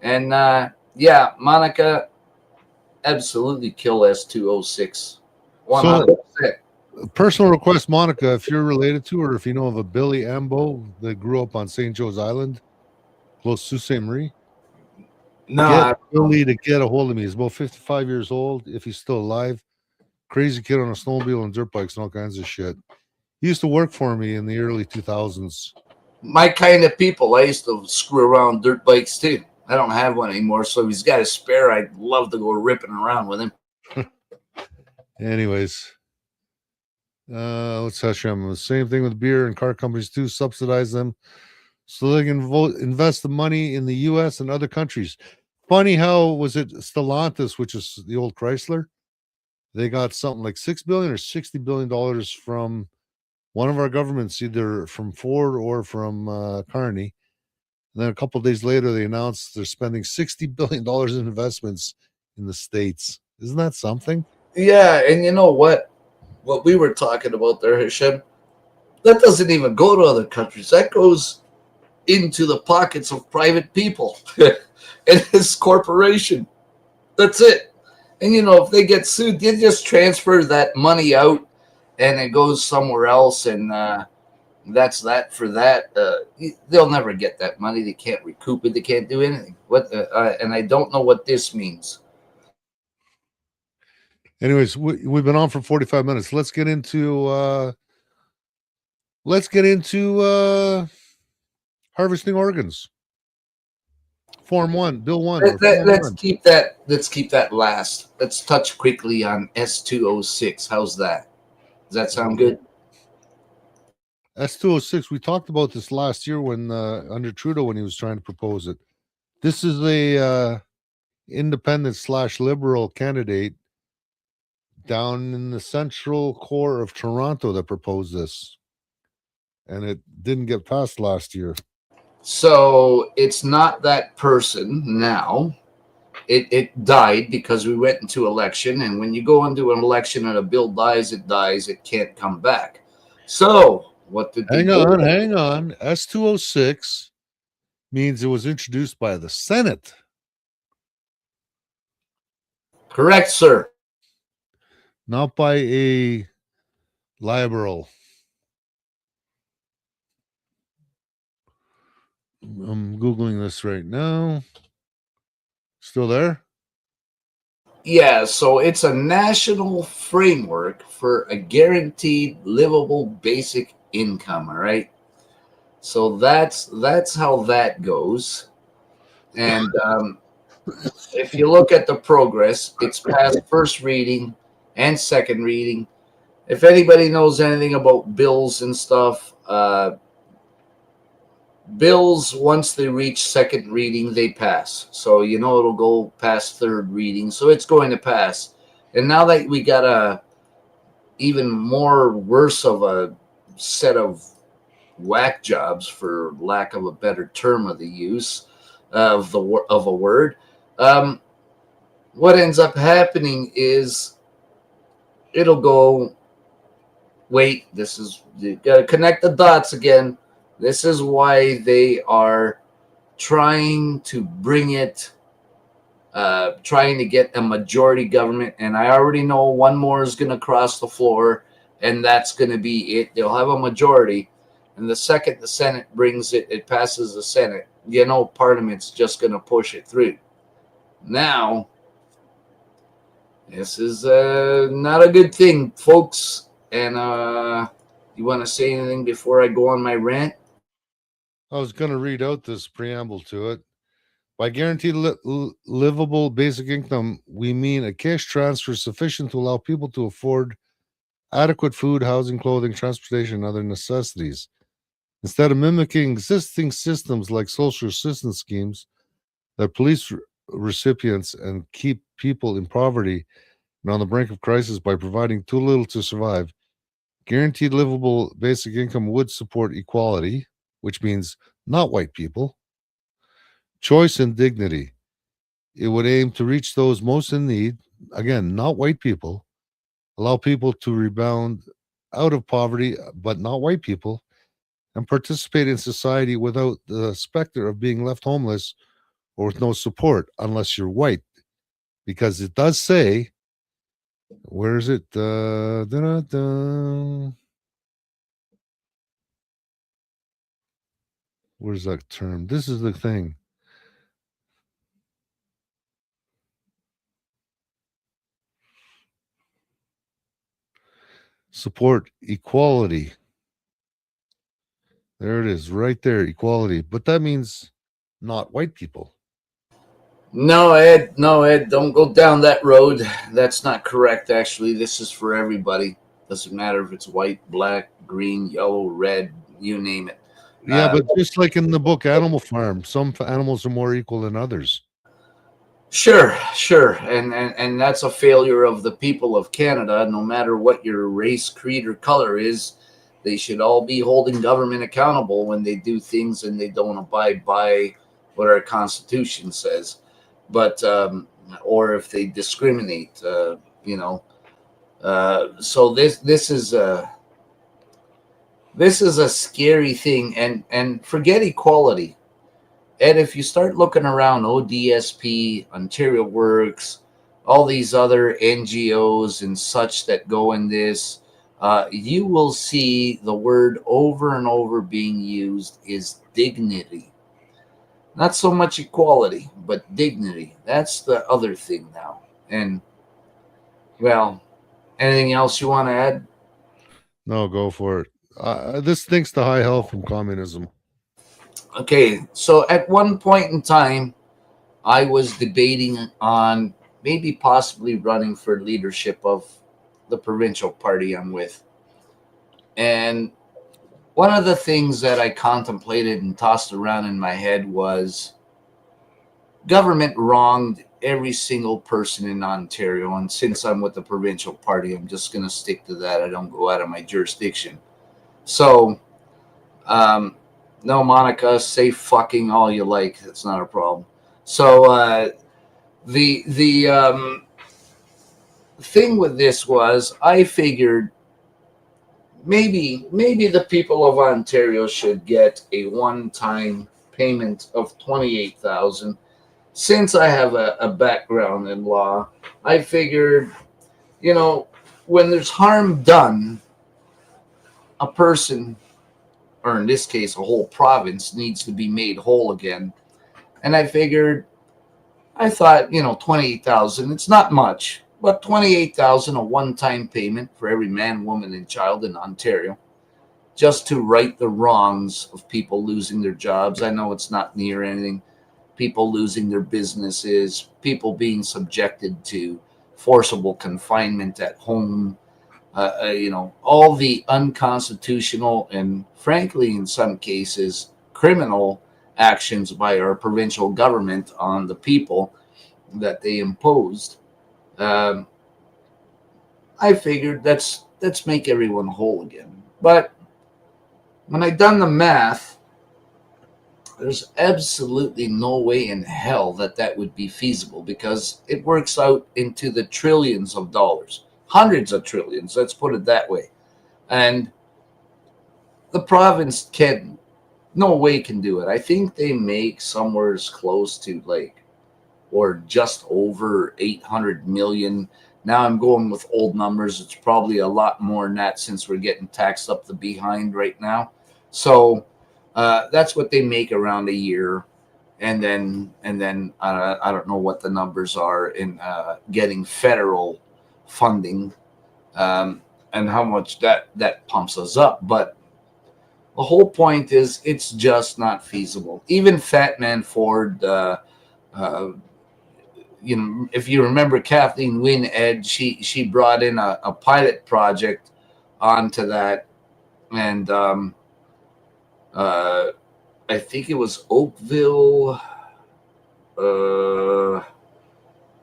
And yeah, Monica, absolutely kill S206. 100%. Personal request, Monica, if you're related to or if you know of a Billy Ambo that grew up on St. Joe's Island, close to Sault Ste. Marie, No, get I don't know. Billy to get a hold of me. He's about 55 years old, if he's still alive. Crazy kid on a snowmobile and dirt bikes and all kinds of shit. He used to work for me in the early 2000s. My kind of people. I used to screw around dirt bikes too. I don't have one anymore, so if he's got a spare, I'd love to go ripping around with him. Anyways, let's touch on the same thing with beer and car companies too. Subsidize them so they can invest the money in the U.S. and other countries. Funny how was it Stellantis, which is the old Chrysler? They got something like $6 billion or $60 billion from one of our governments, either from Ford or from Carney. And then a couple of days later, they announced they're spending $60 billion in investments in the States. Isn't that something? Yeah, and you know what? What we were talking about there, Hashem, that doesn't even go to other countries. That goes into the pockets of private people and his corporation. That's it. And you know, if they get sued, they just transfer that money out and it goes somewhere else, and that's that for that. They'll never get that money. They can't recoup it. They can't do anything. And I don't know what this means. Anyways, we've been on for 45 minutes. Let's get into harvesting organs. Form 1, Bill 1. Or Form Let's 1. keep that. Let's keep that last. Let's touch quickly on S206. How's that? Does that sound good? S206. We talked about this last year when under Trudeau when he was trying to propose it. This is a independent / liberal candidate down in the central core of Toronto that proposed this, and it didn't get passed last year. So it's not that person now. It died because we went into election, and when you go into an election and a bill dies, it can't come back. So what did they do? Hang on. S206 means it was introduced by the Senate. Correct, sir. Not by a liberal. I'm Googling this right now. Still there? Yeah, so it's a national framework for a guaranteed livable basic income, all right? So that's how that goes. And if you look at the progress, it's passed first reading and second reading. If anybody knows anything about bills and stuff, bills, once they reach second reading, they pass. So you know it'll go past third reading. So it's going to pass. And now that we got a even more worse of a set of whack jobs, for lack of a better term of the use of a word, what ends up happening is it'll go. Wait, this is, you got to connect the dots again. This is why they are trying to bring it, trying to get a majority government. And I already know one more is going to cross the floor, and that's going to be it. They'll have a majority. And the second the Senate brings it, it passes the Senate, you know, Parliament's just going to push it through. Now, this is not a good thing, folks. And you want to say anything before I go on my rant? I was going to read out this preamble to it. By guaranteed livable basic income, we mean a cash transfer sufficient to allow people to afford adequate food, housing, clothing, transportation, and other necessities. Instead of mimicking existing systems like social assistance schemes that police recipients and keep people in poverty and on the brink of crisis by providing too little to survive, guaranteed livable basic income would support equality, which means not white people, choice and dignity. It would aim to reach those most in need, again, not white people, allow people to rebound out of poverty, but not white people, and participate in society without the specter of being left homeless or with no support unless you're white. Because it does say Where is it? Where's that term? This is the thing. Support equality. There it is, right there, equality. But that means not white people. No, Ed. No, Ed. Don't go down that road. That's not correct. Actually, this is for everybody. Doesn't matter if it's white, black, green, yellow, red. You name it. Yeah, but just like in the book Animal Farm, some animals are more equal than others. Sure, sure, and that's a failure of the people of Canada. No matter what your race, creed, or color is, they should all be holding government accountable when they do things and they don't abide by what our Constitution says. But or if they discriminate, you know. So this is a scary thing, and forget equality. And if you start looking around ODSP, Ontario Works, all these other NGOs and such that go in this, you will see the word over and over being used is dignity. Not so much equality, but dignity. That's the other thing now. And, well, anything else you want to add? No, go for it. This thinks the high hell from communism. Okay, so at one point in time, I was debating on maybe possibly running for leadership of the provincial party I'm with. And one of the things that I contemplated and tossed around in my head was government wronged every single person in Ontario. And since I'm with the provincial party, I'm just going to stick to that. I don't go out of my jurisdiction. So, um, no, Monica, say fucking all you like. That's not a problem. So, the thing with this was I figured maybe the people of Ontario should get a one-time payment of 28,000. Since I have a background in law, I figured, you know, when there's harm done, a person, or in this case a whole province, needs to be made whole again. And I thought, 28,000, it's not much, but 28,000, a one-time payment for every man, woman, and child in Ontario, just to right the wrongs of people losing their jobs. I know it's not near anything. People losing their businesses, people being subjected to forcible confinement at home, all the unconstitutional and, frankly, in some cases, criminal actions by our provincial government on the people that they imposed. Um, I figured let's make everyone whole again. But when I done the math, there's absolutely no way in hell that would be feasible because it works out into the trillions of dollars, hundreds of trillions. Let's put it that way. And the province can no way can do it. I think they make somewhere as close to or just over 800 million. Now I'm going with old numbers. It's probably a lot more than that since we're getting taxed up the behind right now. So that's what they make around a year. And then I don't know what the numbers are in getting federal funding, and how much that pumps us up. But the whole point is it's just not feasible. Even Fat Man Ford, uh, if you remember Kathleen Wynne, Ed, she brought in a pilot project onto that, and uh, I think it was Oakville, uh,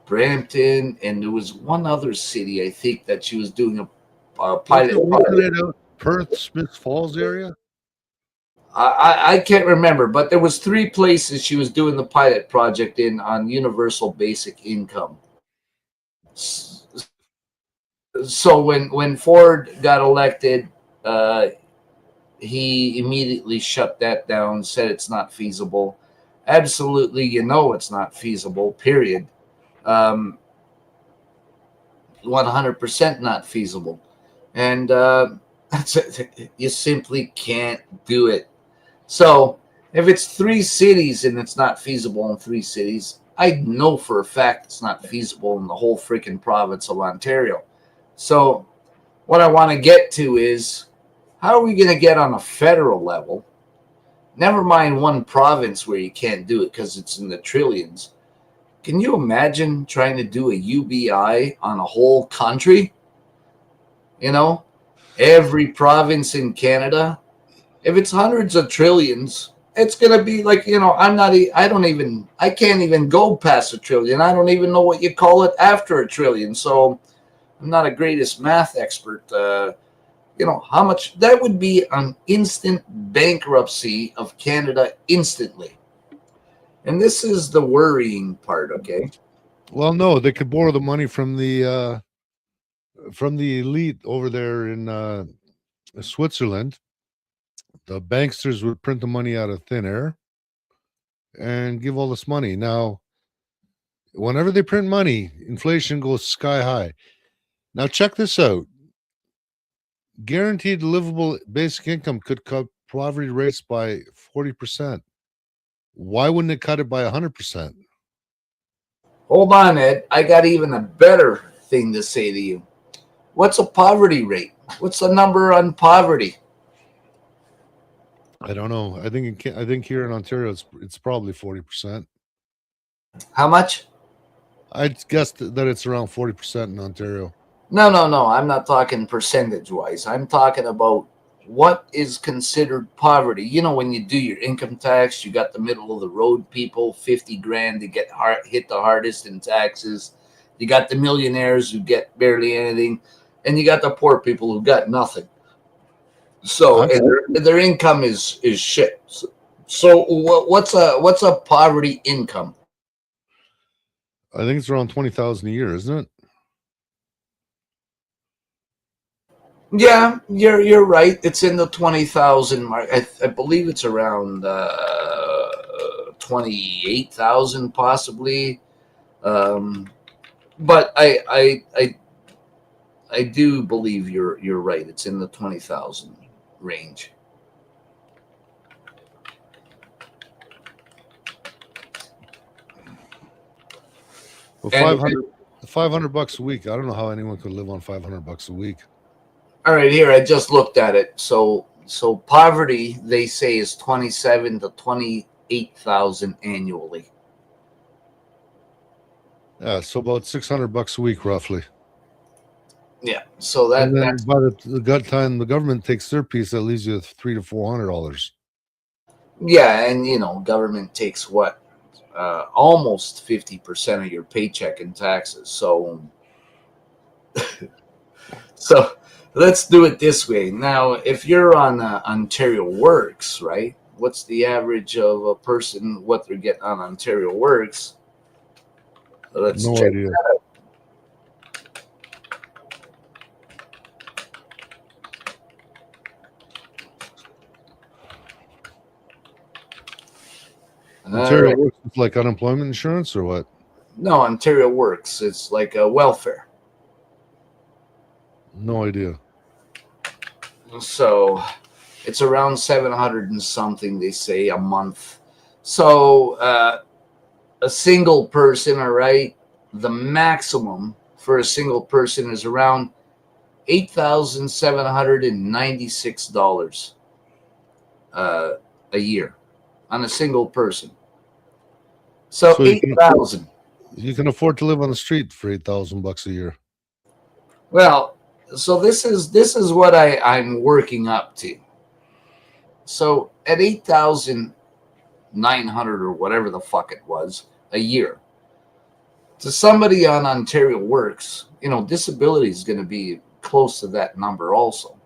Brampton, and there was one other city I think that she was doing a pilot Wasn't project. it out Perth, Smith Falls area? I can't remember, but there was three places she was doing the pilot project in on universal basic income. So when Ford got elected, uh, he immediately shut that down, said it's not feasible. Absolutely, it's not feasible. Period. Um, 100% not feasible. And you simply can't do it. So if it's 3 cities and it's not feasible in 3 cities, I know for a fact it's not feasible in the whole freaking province of Ontario. So what I want to get to is, how are we going to get on a federal level? Never mind one province where you can't do it because it's in the trillions. Can you imagine trying to do a UBI on a whole country? You know, every province in Canada. If it's hundreds of trillions, it's going to be like, I can't even go past a trillion. I don't even know what you call it after a trillion. So I'm not a greatest math expert. How much that would be an instant bankruptcy of Canada instantly. And this is the worrying part, okay? Well, no, they could borrow the money from the elite over there in Switzerland. The banksters would print the money out of thin air and give all this money. Now, whenever they print money, inflation goes sky high. Now, check this out. Guaranteed livable basic income could cut poverty rates by 40%. Why wouldn't it cut it by 100%? Hold on, Ed. I got even a better thing to say to you. What's a poverty rate? What's the number on poverty? I don't know. I think here in Ontario it's probably 40%. How much? I'd guess that it's around 40% in Ontario. No. I'm not talking percentage-wise. I'm talking about what is considered poverty. When you do your income tax, you got the middle of the road people, 50 grand to get hit the hardest in taxes. You got the millionaires who get barely anything, and you got the poor people who got nothing. So their income is shit. So what's a poverty income? I think it's around 20,000 a year, isn't it? Yeah, you're right. It's in the 20,000 mark. I believe it's around 28,000 possibly. But I do believe you're right. It's in the 20,000 range. Well, 500 bucks a week. I don't know how anyone could live on 500 bucks a week. All right, here I just looked at it. So poverty, they say, is 27 to 28,000 annually. Yeah, so about 600 bucks a week, roughly. Yeah, so that's by the time the government takes their piece, that leaves you with $300 to $400. Yeah, and government takes what, almost 50% of your paycheck in taxes. So let's do it this way. Now, if you're on Ontario Works, right? What's the average of a person, what they're getting on Ontario Works? Let's no check idea. that out. Ontario Works is like unemployment insurance or what? No, Ontario Works. It's like a welfare. No idea. So it's around 700 and something, they say, a month. So a single person, all right, the maximum for a single person is around $8,796 a year on a single person. So 8,000. You can afford to live on the street for 8,000 bucks a year. Well, so this is what I'm working up to. So at 8,900 or whatever the fuck it was a year, to somebody on Ontario Works, disability is going to be close to that number also.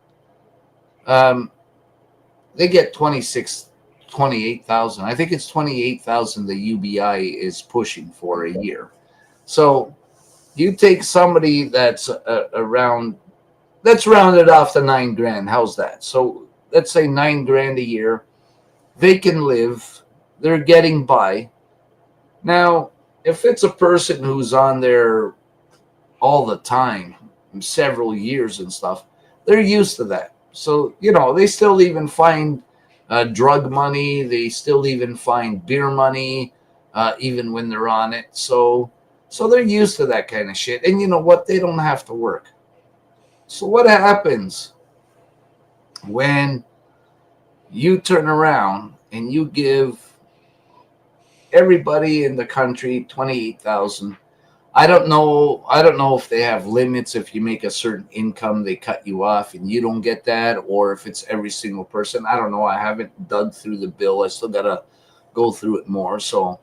They get 28,000. I think it's 28,000 the UBI is pushing for a year. So you take somebody that's around, let's round it off to 9 grand. How's that? So let's say 9 grand a year. They can live. They're getting by. Now, if it's a person who's on their all the time, several years and stuff, they're used to that. So, they still even find drug money. They still even find beer money, even when they're on it. So they're used to that kind of shit. And you know what? They don't have to work. So what happens when you turn around and you give everybody in the country 28,000? I don't know if they have limits. If you make a certain income, they cut you off and you don't get that, or if it's every single person. I don't know. I haven't dug through the bill. I still gotta go through it more. So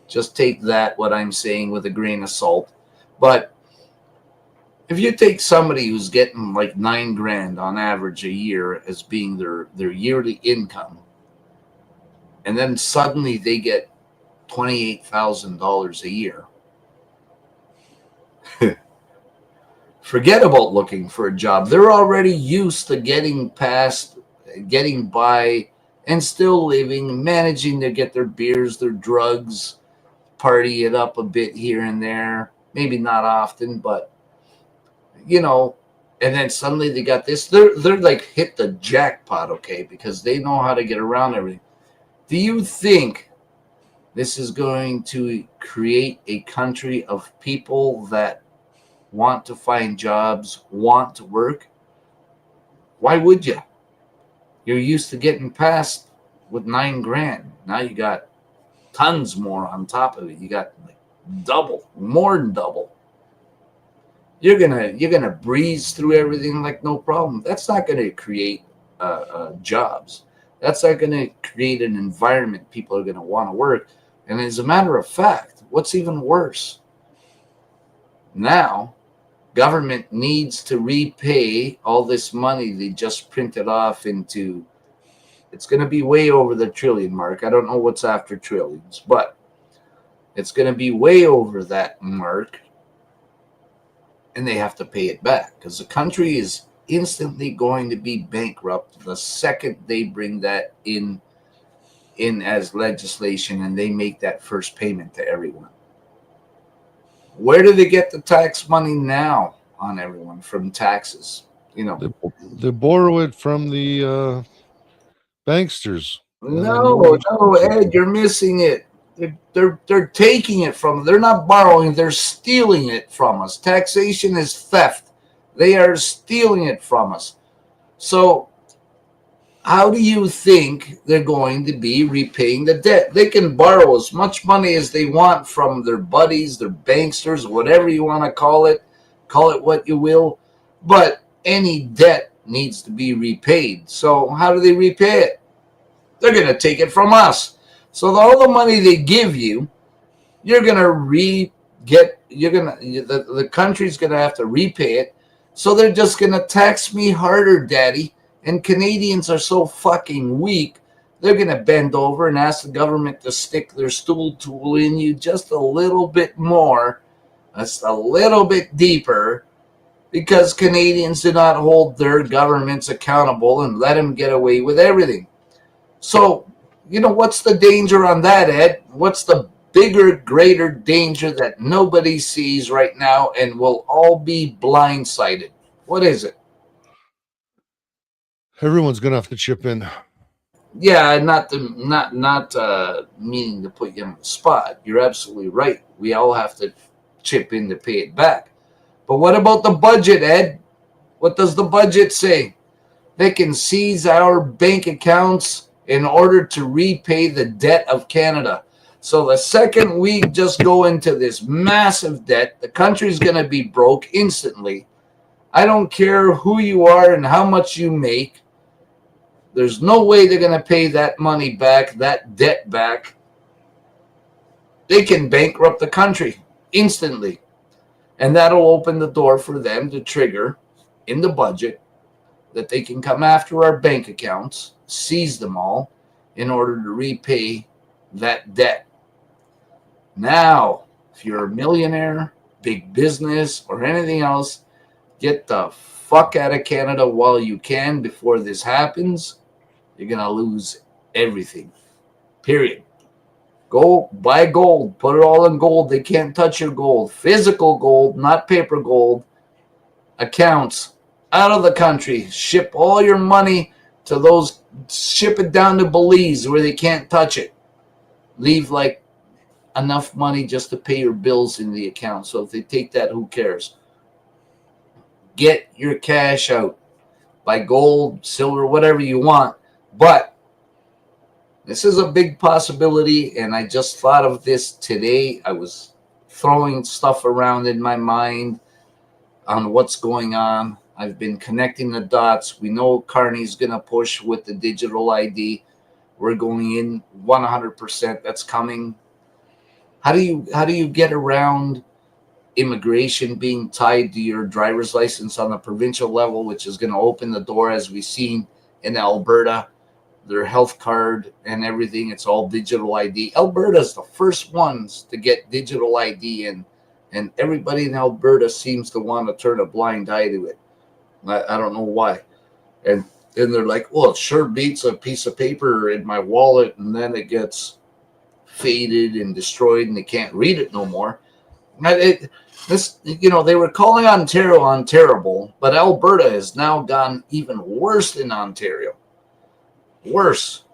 just take that, what I'm saying, with a grain of salt. But if you take somebody who's getting like $9,000 on average a year as being their yearly income, and then suddenly they get $28,000 a year, forget about looking for a job. They're already used to getting by, and still living, managing to get their beers, their drugs, party it up a bit here and there. Maybe not often, but and then suddenly they got this. They're like hit the jackpot, okay, because they know how to get around everything. Do you think this is going to create a country of people that want to find jobs, want to work? Why would you? You're used to getting past with $9,000. Now you got tons more on top of it. You got like double, more than double. You're gonna breeze through everything like no problem. That's not gonna create jobs. That's not gonna create an environment people are gonna want to work. And as a matter of fact, what's even worse? Now, government needs to repay all this money they just printed off into. It's going to be way over the trillion mark. I don't know what's after trillions, but it's going to be way over that mark. And they have to pay it back because the country is instantly going to be bankrupt the second they bring that in as legislation and they make that first payment to everyone. Where do they get the tax money now on everyone? From taxes. They borrow it from the banksters. No, Ed, you're missing it. They're taking it from. They're not borrowing. They're stealing it from us. Taxation is theft. They are stealing it from us. So, how do you think they're going to be repaying the debt? They can borrow as much money as they want from their buddies, their banksters, whatever you want to call it. Call it what you will, but any debt needs to be repaid. So, how do they repay it? They're going to take it from us. So all the money they give you, you're going to the country's going to have to repay it. So they're just going to tax me harder, daddy. And Canadians are so fucking weak, they're going to bend over and ask the government to stick their stool tool in you just a little bit more, just a little bit deeper, because Canadians do not hold their governments accountable and let them get away with everything. So, what's the danger on that, Ed? What's the bigger, greater danger that nobody sees right now and will all be blindsided? What is it? Everyone's gonna have to chip in. Yeah, not meaning to put you on the spot. You're absolutely right. We all have to chip in to pay it back. But what about the budget, Ed? What does the budget say? They can seize our bank accounts in order to repay the debt of Canada. So the second we just go into this massive debt, the country's going to be broke instantly. I don't care who you are and how much you make. There's no way they're going to pay that money back, that debt back. They can bankrupt the country instantly. And that'll open the door for them to trigger in the budget that they can come after our bank accounts, seize them all in order to repay that debt. Now, if you're a millionaire, big business, or anything else, get the fuck out of Canada while you can before this happens. You're going to lose everything. Period. Go buy gold. Put it all in gold. They can't touch your gold. Physical gold, not paper gold. Accounts out of the country. Ship all your money to those. Ship it down to Belize where they can't touch it. Leave like enough money just to pay your bills in the account. So if they take that, who cares? Get your cash out. Buy gold, silver, whatever you want. But this is a big possibility, and I just thought of this today. I was throwing stuff around in my mind on what's going on. I've been connecting the dots. We know Carney's going to push with the digital ID. We're going in 100%. That's coming. How do you get around immigration being tied to your driver's license on the provincial level, which is going to open the door, as we've seen in Alberta? Their health card and everything, it's all digital ID. Alberta's the first ones to get digital ID, and everybody in Alberta seems to want to turn a blind eye to it. I don't know why. And they're like, well, it sure beats a piece of paper in my wallet, and then it gets faded and destroyed, and they can't read it no more. They were calling Ontario terrible, but Alberta has now gone even worse than Ontario. Worse.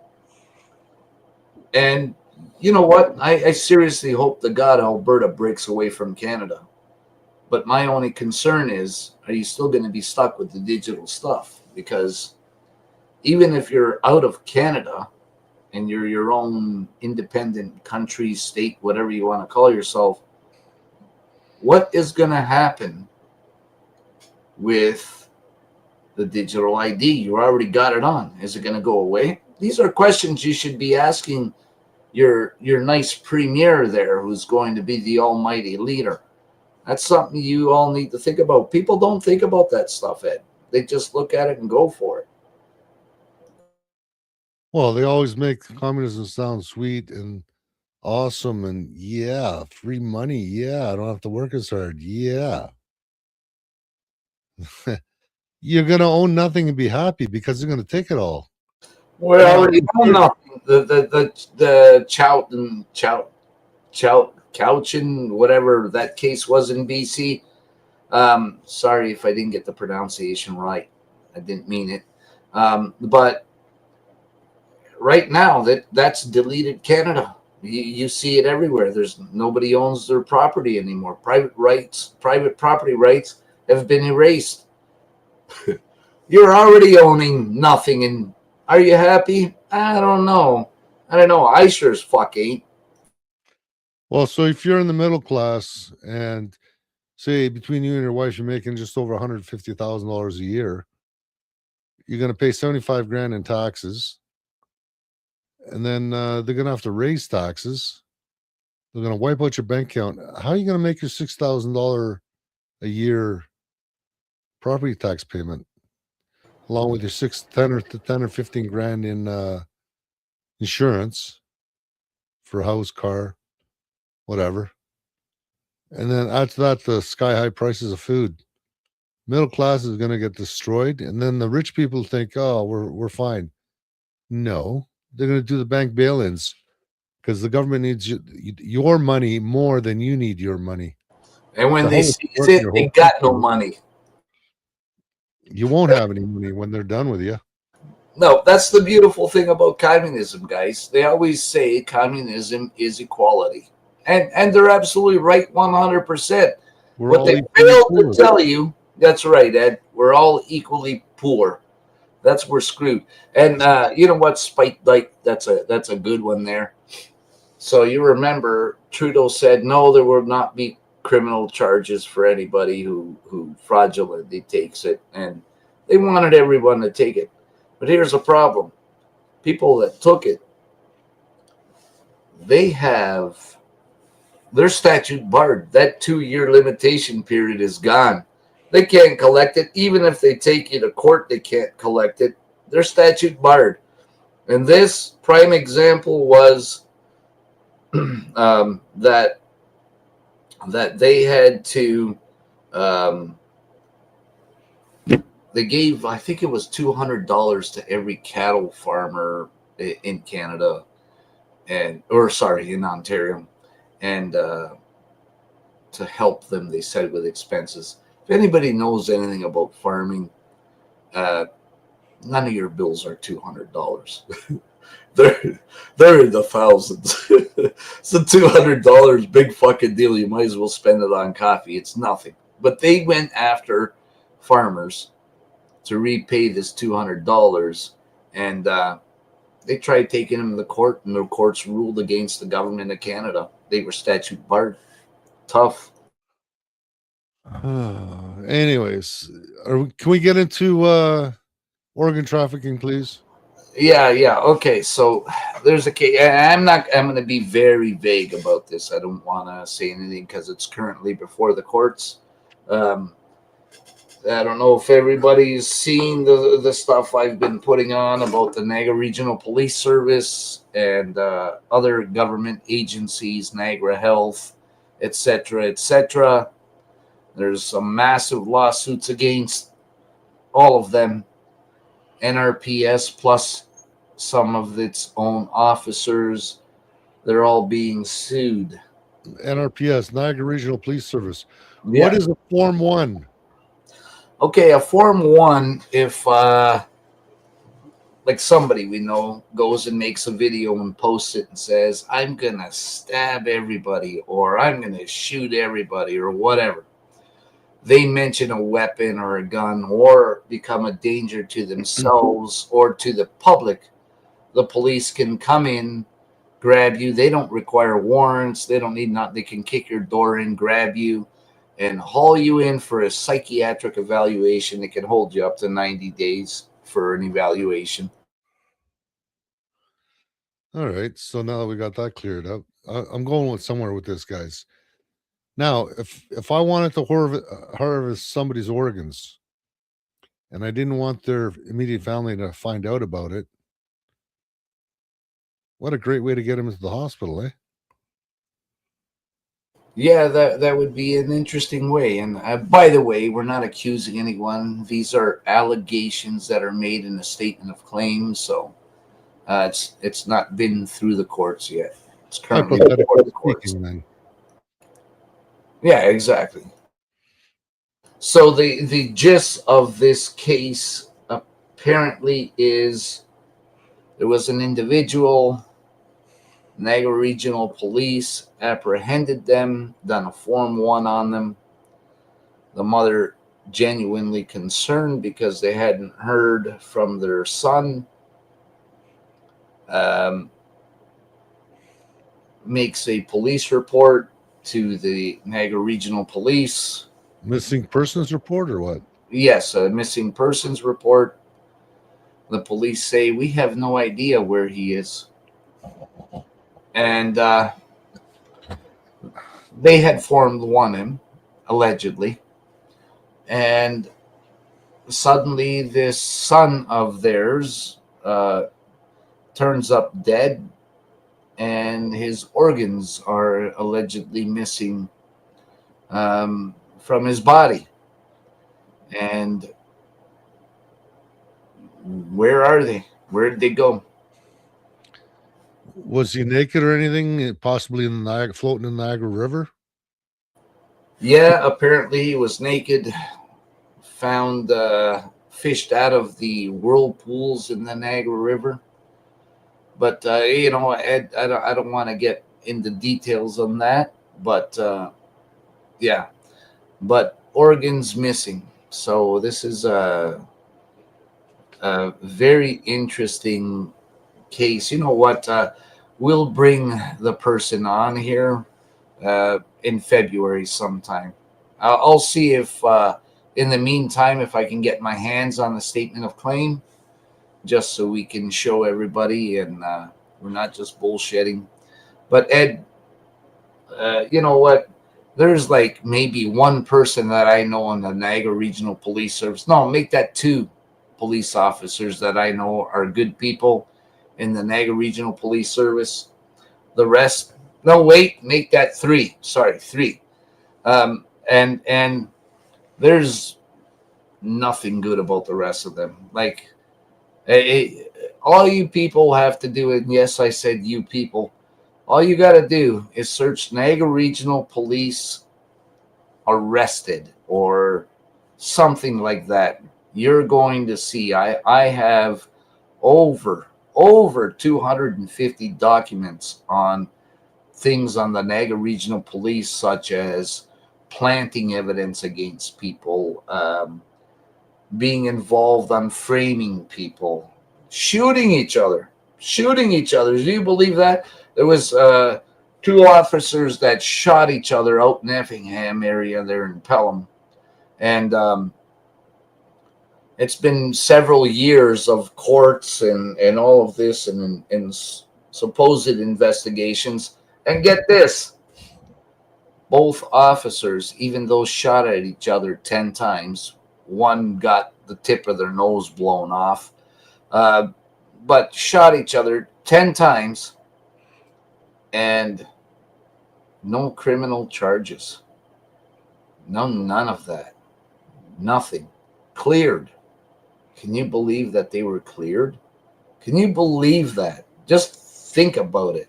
And you know what? I seriously hope to God Alberta breaks away from Canada. But my only concern is, are you still going to be stuck with the digital stuff? Because even if you're out of Canada and you're your own independent country, state, whatever you want to call yourself, what is going to happen with the digital ID? You already got it on. Is it going to go away? These are questions you should be asking your nice premier there, who's going to be the almighty leader. That's something you all need to think about. People don't think about that stuff, Ed. They just look at it and go for it. Well, they always make communism sound sweet and awesome, and yeah, free money. Yeah, I don't have to work as hard. Yeah. You're going to own nothing and be happy because they're going to take it all. We already own nothing. The Couchin, whatever that case was in BC. Sorry if I didn't get the pronunciation right. I didn't mean it. But right now that's deleted Canada. You see it everywhere. There's nobody owns their property anymore. Private property rights have been erased. You're already owning nothing, and are you happy? I don't know. I sure as fuck ain't. Well, so if you're in the middle class and say between you and your wife, you're making just over $150,000 a year, you're going to pay 75 grand in taxes. And then they're going to have to raise taxes. They're going to wipe out your bank account. How are you going to make your $6,000 a year property tax payment, along with your 10 or 15 grand in insurance for a house, car, whatever? And then after that, the sky high prices of food. Middle class is going to get destroyed, and then the rich people think, "Oh, we're fine." No, they're going to do the bank bail-ins because the government needs your money more than you need your money. And when they seize it, they got no money. You won't have any money when they're done with you. No, that's the beautiful thing about communism, guys. They always say communism is equality. And they're absolutely right 100%. What they fail to tell you, that's right, Ed, we're all equally poor. We're screwed. And you know what, Spite Dyke, that's a good one there. So you remember Trudeau said no, there will not be criminal charges for anybody who fraudulently takes it, and they wanted everyone to take it. But here's a problem. People that took it, they have their statute barred. That 2-year limitation period is gone. They can't collect it. Even if they take you to court, they can't collect it. Their statute barred. And this prime example was that they had to they gave, I think it was $200 to every cattle farmer in Canada. in Ontario, and to help them, they said, with expenses. If anybody knows anything about farming, none of your bills are $200. they're in the thousands. So $200, big fucking deal. You might as well spend it on coffee. It's nothing. But they went after farmers to repay this $200, and they tried taking them to court, and the courts ruled against the government of Canada. They were statute barred. Tough. Anyways, can we get into organ trafficking, please? Yeah. Okay, so there's a case. I'm going to be very vague about this. I don't want to say anything because it's currently before the courts. I don't know if everybody's seen the stuff I've been putting on about the Niagara Regional Police Service and other government agencies, Niagara Health, etc., etc. There's some massive lawsuits against all of them. NRPS plus some of its own officers, they're all being sued. NRPS, Niagara Regional Police Service. Yeah. What is a Form 1? Okay, a Form 1, if like somebody we know goes and makes a video and posts it and says, I'm going to stab everybody, or I'm going to shoot everybody, or whatever. They mention a weapon or a gun or become a danger to themselves or to the public. The police can come in, grab you. They don't require warrants. They don't need nothing. They can kick your door in, grab you, and haul you in for a psychiatric evaluation. They can hold you up to 90 days for an evaluation. All right. So now that we got that cleared up, I'm going with somewhere with this, guys. Now, if I wanted to harvest somebody's organs and I didn't want their immediate family to find out about it, what a great way to get them into the hospital, eh? Yeah, that would be an interesting way. And by the way, we're not accusing anyone. These are allegations that are made in a statement of claim. So it's not been through the courts yet. It's currently before the courts. Then. Yeah, exactly. So the gist of this case apparently is there was an individual. Niagara Regional Police apprehended them, done a Form 1 on them. The mother genuinely concerned because they hadn't heard from their son. Makes a police report to the Niagara Regional Police. Missing persons report or what? Yes, a missing persons report. The police say, we have no idea where he is. And they had Form 1 him, allegedly. And suddenly this son of theirs turns up dead, and his organs are allegedly missing from his body. And where are they? Where did they go? Was he naked or anything? Possibly in the Niagara, floating in the Niagara River? Yeah, apparently he was naked, found fished out of the whirlpools in the Niagara River. But Ed, I don't want to get into details on that. But yeah, but organs missing. So this is a very interesting case. You know what? We'll bring the person on here in February sometime. I'll see if in the meantime, if I can get my hands on the statement of claim, just so we can show everybody and we're not just bullshitting. But Ed, you know what? There's like maybe one person that I know in the Niagara Regional Police Service. No, make that 2 police officers that I know are good people in the Niagara Regional Police Service. The rest, no, wait, make that 3. Sorry, 3. And there's nothing good about the rest of them. Like, all you people have to do, and yes, I said you people, All you got to do is search Niagara Regional Police arrested or something like that. You're going to see I have over 250 documents on things on the Niagara Regional Police, such as planting evidence against people, being involved on framing people, shooting each other. Do you believe that? There was two officers that shot each other out in Effingham area there in Pelham. And it's been several years of courts and all of this and supposed investigations. And get this, both officers, even though shot at each other 10 times, one got the tip of their nose blown off, but shot each other 10 times and no criminal charges. None of that. Nothing. Cleared. Can you believe that they were cleared? Can you believe that? Just think about it.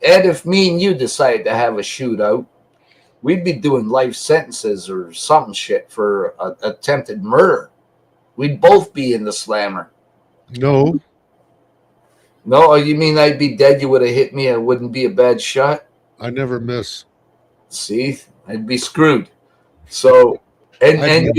Ed, if me and you decide to have a shootout, we'd be doing life sentences or some shit for attempted murder. We'd both be in the slammer. No. No, you mean I'd be dead? You would have hit me and it wouldn't be a bad shot? I never miss. See, I'd be screwed. So, and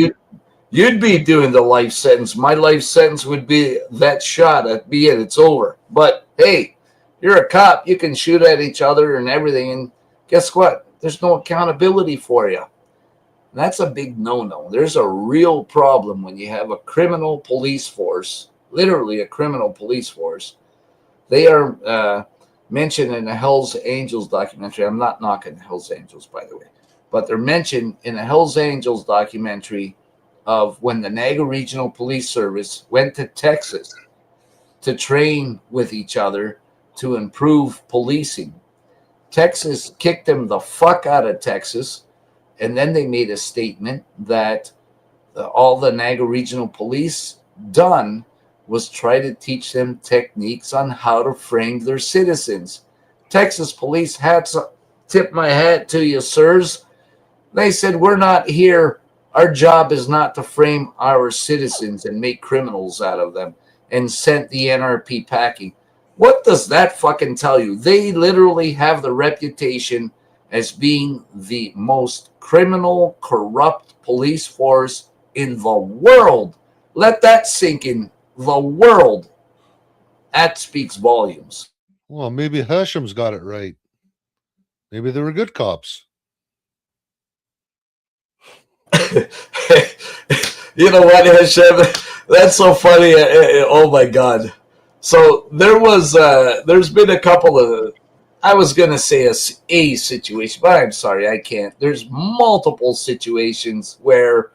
you'd be doing the life sentence. My life sentence would be that shot. That'd be it. It's over. But hey, you're a cop. You can shoot at each other and everything. And guess what? There's no accountability for you. That's a big no-no. There's a real problem when you have a criminal police force, literally a criminal police force. They are mentioned in the Hells Angels documentary. I'm not knocking the Hells Angels, by the way, but they're mentioned in the Hells Angels documentary of when the Niagara Regional Police Service went to Texas to train with each other to improve policing. Texas kicked them the fuck out of Texas, and then they made a statement that all the Niagara Regional Police done was try to teach them techniques on how to frame their citizens. Texas police had to tip my hat to you, sirs. They said, we're not here. Our job is not to frame our citizens and make criminals out of them, and sent the NRP packing. What does that fucking tell you? They literally have the reputation as being the most criminal, corrupt police force in the world. Let that sink in. The world. That speaks volumes. Well, maybe Hesham's got it right. Maybe they were good cops. You know what, Hashem? That's so funny. Oh my God. So there's been a couple of, I was going to say a situation, but I'm sorry, I can't. There's multiple situations where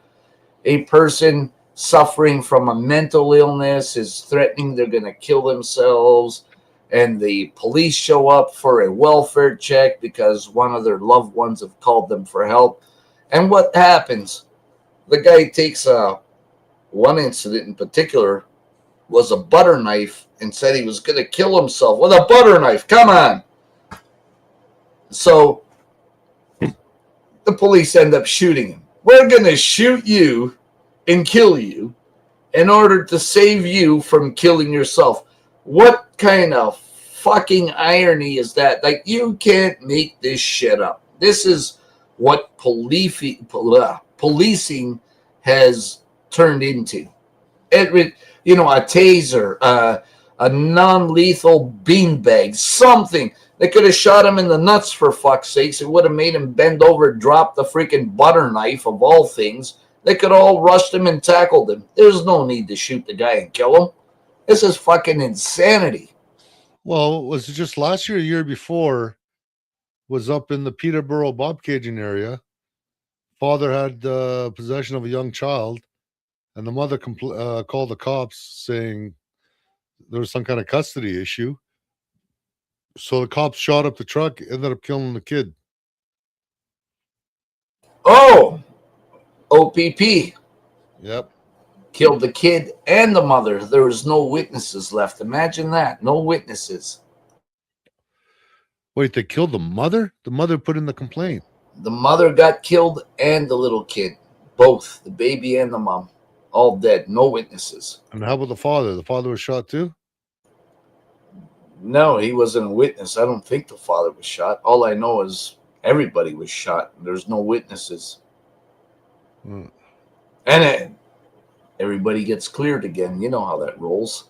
a person suffering from a mental illness is threatening they're going to kill themselves, and the police show up for a welfare check because one of their loved ones have called them for help. And what happens? The guy takes one incident in particular was a butter knife and said he was going to kill himself with a butter knife. Come on. So the police end up shooting him. We're going to shoot you and kill you in order to save you from killing yourself. What kind of fucking irony is that? Like, you can't make this shit up. This is what policing has turned into. A taser, a non-lethal beanbag, something. They could have shot him in the nuts, for fuck's sakes. It would have made him bend over, drop the freaking butter knife of all things. They could all rushed him and tackled him. There's no need to shoot the guy and kill him. This is fucking insanity. Well, was it just last year, a year before, was up in the Peterborough Bob Caging area. Father had possession of a young child, and the mother called the cops saying there was some kind of custody issue. So the cops shot up the truck, ended up killing the kid. Oh, OPP. Yep. Killed the kid and the mother. There was no witnesses left. Imagine that. No witnesses. Wait, they killed the mother? The mother put in the complaint. The mother got killed and the little kid, both the baby and the mom, all dead. No witnesses. And how about the father? The father was shot too? No, he wasn't a witness. I don't think the father was shot. All I know is everybody was shot. There's no witnesses. Hmm. And everybody gets cleared again. You know how that rolls.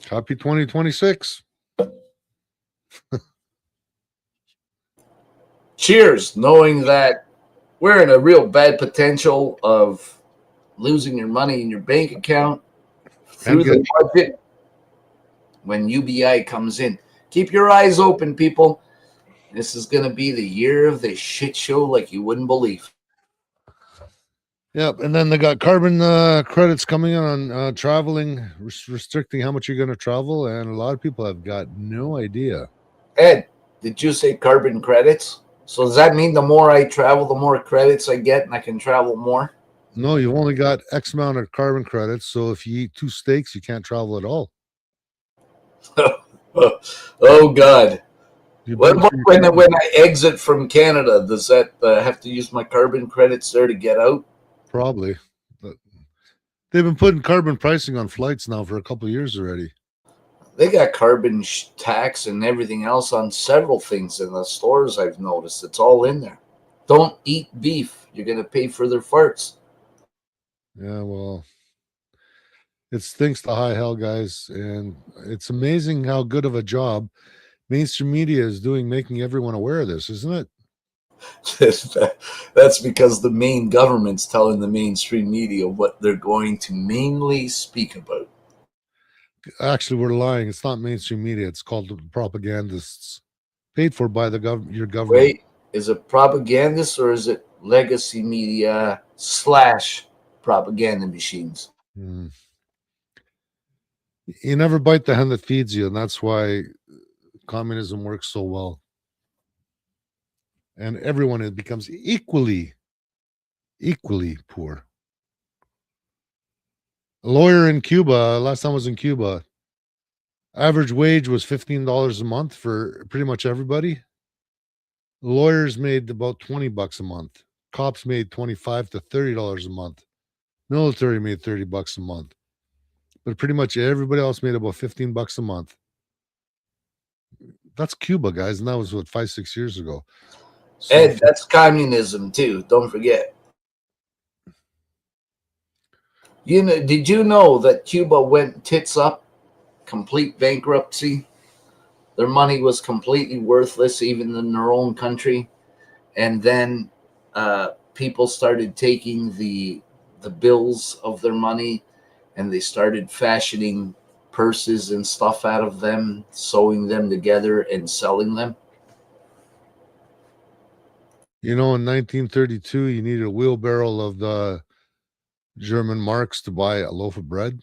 Happy 2026. Cheers, knowing that we're in a real bad potential of losing your money in your bank account through the budget when UBI comes in. Keep your eyes open, people. This is going to be the year of the shit show like you wouldn't believe. Yep, and then they got carbon credits coming in on traveling, restricting how much you're going to travel, and a lot of people have got no idea. Ed, did you say carbon credits? So does that mean the more I travel, the more credits I get and I can travel more? No, you've only got X amount of carbon credits, so if you eat 2 steaks, you can't travel at all. Oh, God. You What burn about through your when I exit from Canada? Does that have to use my carbon credits there to get out? Probably. But they've been putting carbon pricing on flights now for a couple of years already. They got carbon tax and everything else on several things in the stores. I've noticed it's all in there. Don't eat beef. You're going to pay for their farts. Yeah, well, it stinks to high hell, guys. And it's amazing how good of a job mainstream media is doing making everyone aware of this, isn't it? That's because the main government's telling the mainstream media what they're going to mainly speak about. Actually, we're lying. It's not mainstream media. It's called the propagandists, paid for by the your government. Wait, is it propagandist or is it legacy media / propaganda machines? Mm. You never bite the hand that feeds you, and that's why communism works so well. And everyone becomes equally poor. A lawyer in Cuba, last time I was in Cuba, average wage was $15 a month for pretty much everybody. Lawyers made about $20 a month. Cops made $25 to $30 a month. Military made $30 a month. But pretty much everybody else made about $15 a month. That's Cuba, guys, and that was what 5-6 years ago. So Ed, that's communism too. Don't forget. You know, did you know that Cuba went tits up, complete bankruptcy? Their money was completely worthless, even in their own country. And then people started taking the bills of their money, and they started fashioning purses and stuff out of them, sewing them together and selling them. You know, in 1932, you needed a wheelbarrow of the German marks to buy a loaf of bread.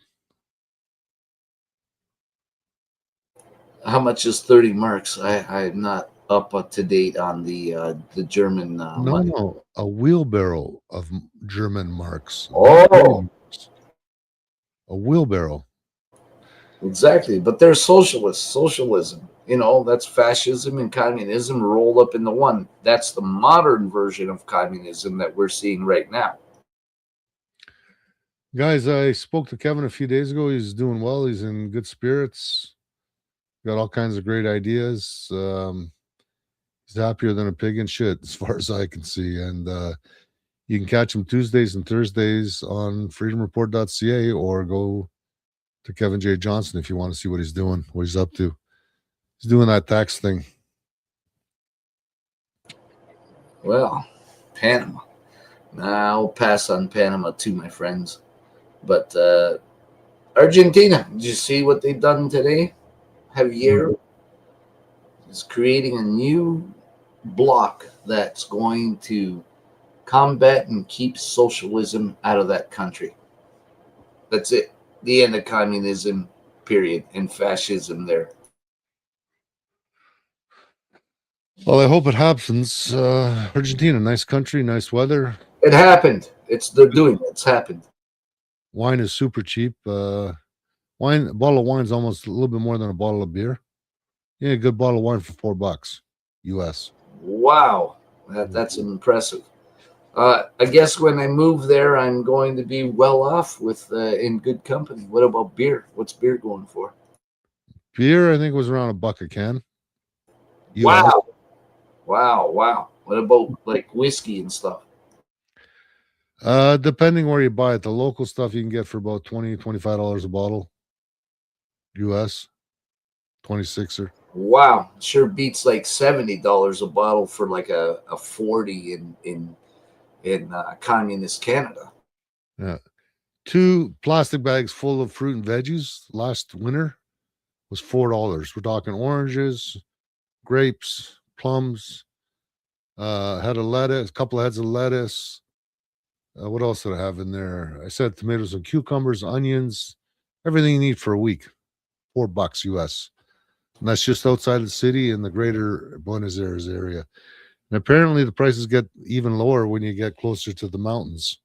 How much is 30 marks? I'm not up to date on the German money. No, a wheelbarrow of German marks. Oh, a wheelbarrow. exactly. But they're socialists. Socialism, you know, that's fascism and communism rolled up into one. That's the modern version of communism that we're seeing right now. Guys, I spoke to Kevin a few days ago. He's doing well. He's in good spirits. Got all kinds of great ideas. He's happier than a pig in shit, as far as I can see. And you can catch him Tuesdays and Thursdays on freedomreport.ca or go to Kevin J. Johnston if you want to see what he's doing, what he's up to. He's doing that tax thing. Well, Panama. I'll pass on Panama too, my friends. But Argentina, did you see what they've done today? Javier is creating a new bloc that's going to combat and keep socialism out of that country. That's it. The end of communism, period, and fascism there. Well, I hope it happens. Argentina, nice country, nice weather. It happened. They're doing it. It's happened. Wine is super cheap. A bottle of wine is almost a little bit more than a bottle of beer. Yeah, a good bottle of wine for $4. US. Wow, that's impressive. I guess when I move there, I'm going to be well off with in good company. What about beer? What's beer going for? Beer, I think, was around $1 a can. US. Wow, wow. What about like whiskey and stuff? Depending where you buy it, the local stuff you can get for about $25 a bottle. US 26er. Wow, sure beats like $70 a bottle for like a 40 in communist Canada. Yeah. 2 plastic bags full of fruit and veggies last winter was $4. We're talking oranges, grapes, plums, had a couple of heads of lettuce. What else did I have in there? I said tomatoes and cucumbers, onions, everything you need for a week. $4 US. And that's just outside the city in the greater Buenos Aires area. And apparently the prices get even lower when you get closer to the mountains.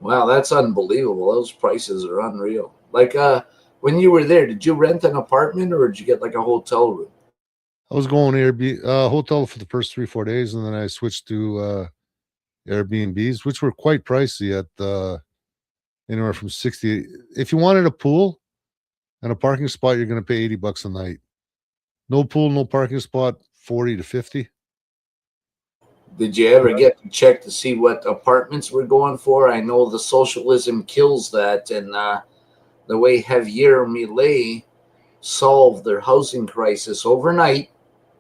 Wow, that's unbelievable. Those prices are unreal. Like when you were there, did you rent an apartment or did you get like a hotel room? I was going Airbnb hotel for the first 3-4 days, and then I switched to Airbnbs, which were quite pricey at anywhere from 60. If you wanted a pool and a parking spot, you're going to pay $80 a night. No pool, no parking spot, 40 to 50. Did you ever get to check to see what apartments were going for? I know the socialism kills that, and the way Javier Milei solved their housing crisis overnight,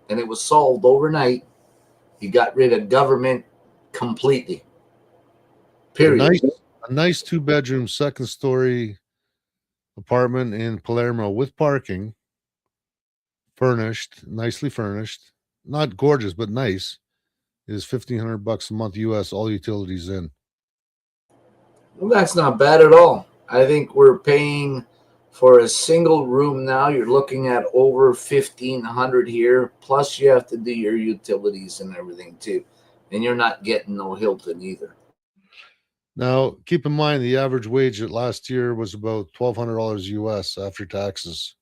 and it was solved overnight. He got rid of government completely. Period. A nice 2-bedroom, second story apartment in Palermo with parking, nicely furnished, not gorgeous, but nice, is $1,500 a month US, all utilities in. Well, that's not bad at all. I think we're paying for a single room now. You're looking at over 1,500 here. Plus, you have to do your utilities and everything too, and you're not getting no Hilton either. Now, keep in mind the average wage at last year was about $1,200 US after taxes.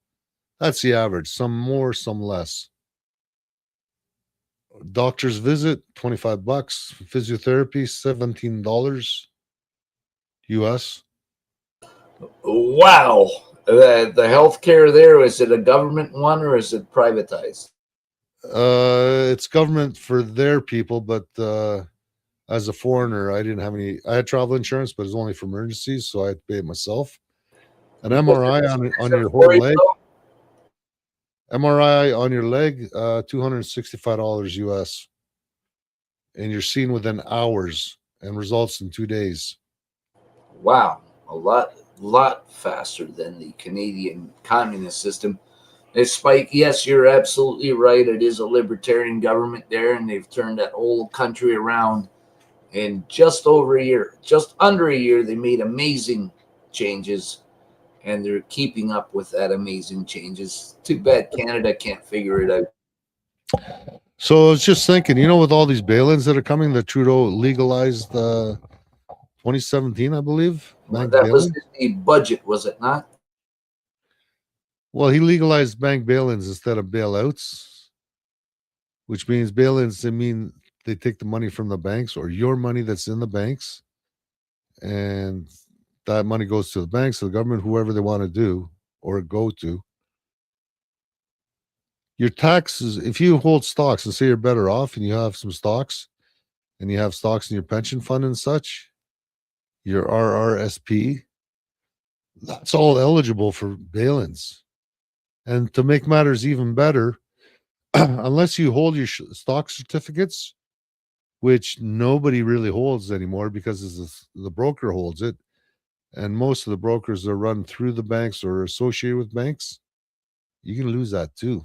That's the average. Some more, some less. Doctor's visit, $25. Physiotherapy, $17 US. Wow. The healthcare there, is it a government one or is it privatized? It's government for their people, but as a foreigner, I didn't have any. I had travel insurance, but it's only for emergencies, so I had to pay it myself. An MRI on your whole leg. MRI on your leg, $265 US, and you're seen within hours and results in 2 days. Wow, a lot faster than the Canadian communist system. Despite, yes, you're absolutely right. It is a libertarian government there, and they've turned that whole country around in just over a year, just under a year. They made amazing changes, and they're keeping up with that amazing changes. Too bad Canada can't figure it out. So I was just thinking, with all these bail-ins that are coming, that Trudeau legalized 2017, I believe. That was the budget, was it not? Well, he legalized bank bail-ins instead of bailouts, which means bail-ins, they mean they take the money from the banks or your money that's in the banks, and that money goes to the banks, to the government, whoever they want to do or go to. Your taxes, if you hold stocks and say you're better off and you have some stocks and you have stocks in your pension fund and such, your RRSP, that's all eligible for bail-ins. And to make matters even better, unless you hold your stock certificates, which nobody really holds anymore because the broker holds it, and most of the brokers are run through the banks or associated with banks, you can lose that too.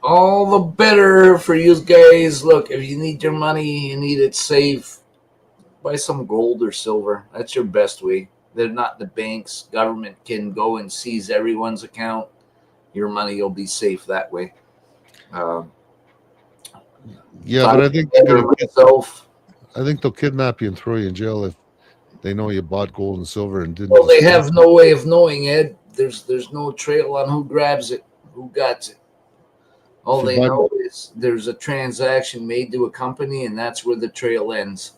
All the better for you guys. Look, if you need your money, you need it safe, buy some gold or silver. That's your best way. They're not the banks. Government can go and seize everyone's account. Your money will be safe that way. Yeah, but I think they'll kidnap you and throw you in jail if they know you bought gold and silver and didn't. Well, they have no way of knowing, Ed. There's no trail on who grabs it. Who got it? All If you they buy- know is there's a transaction made to a company, and that's where the trail ends.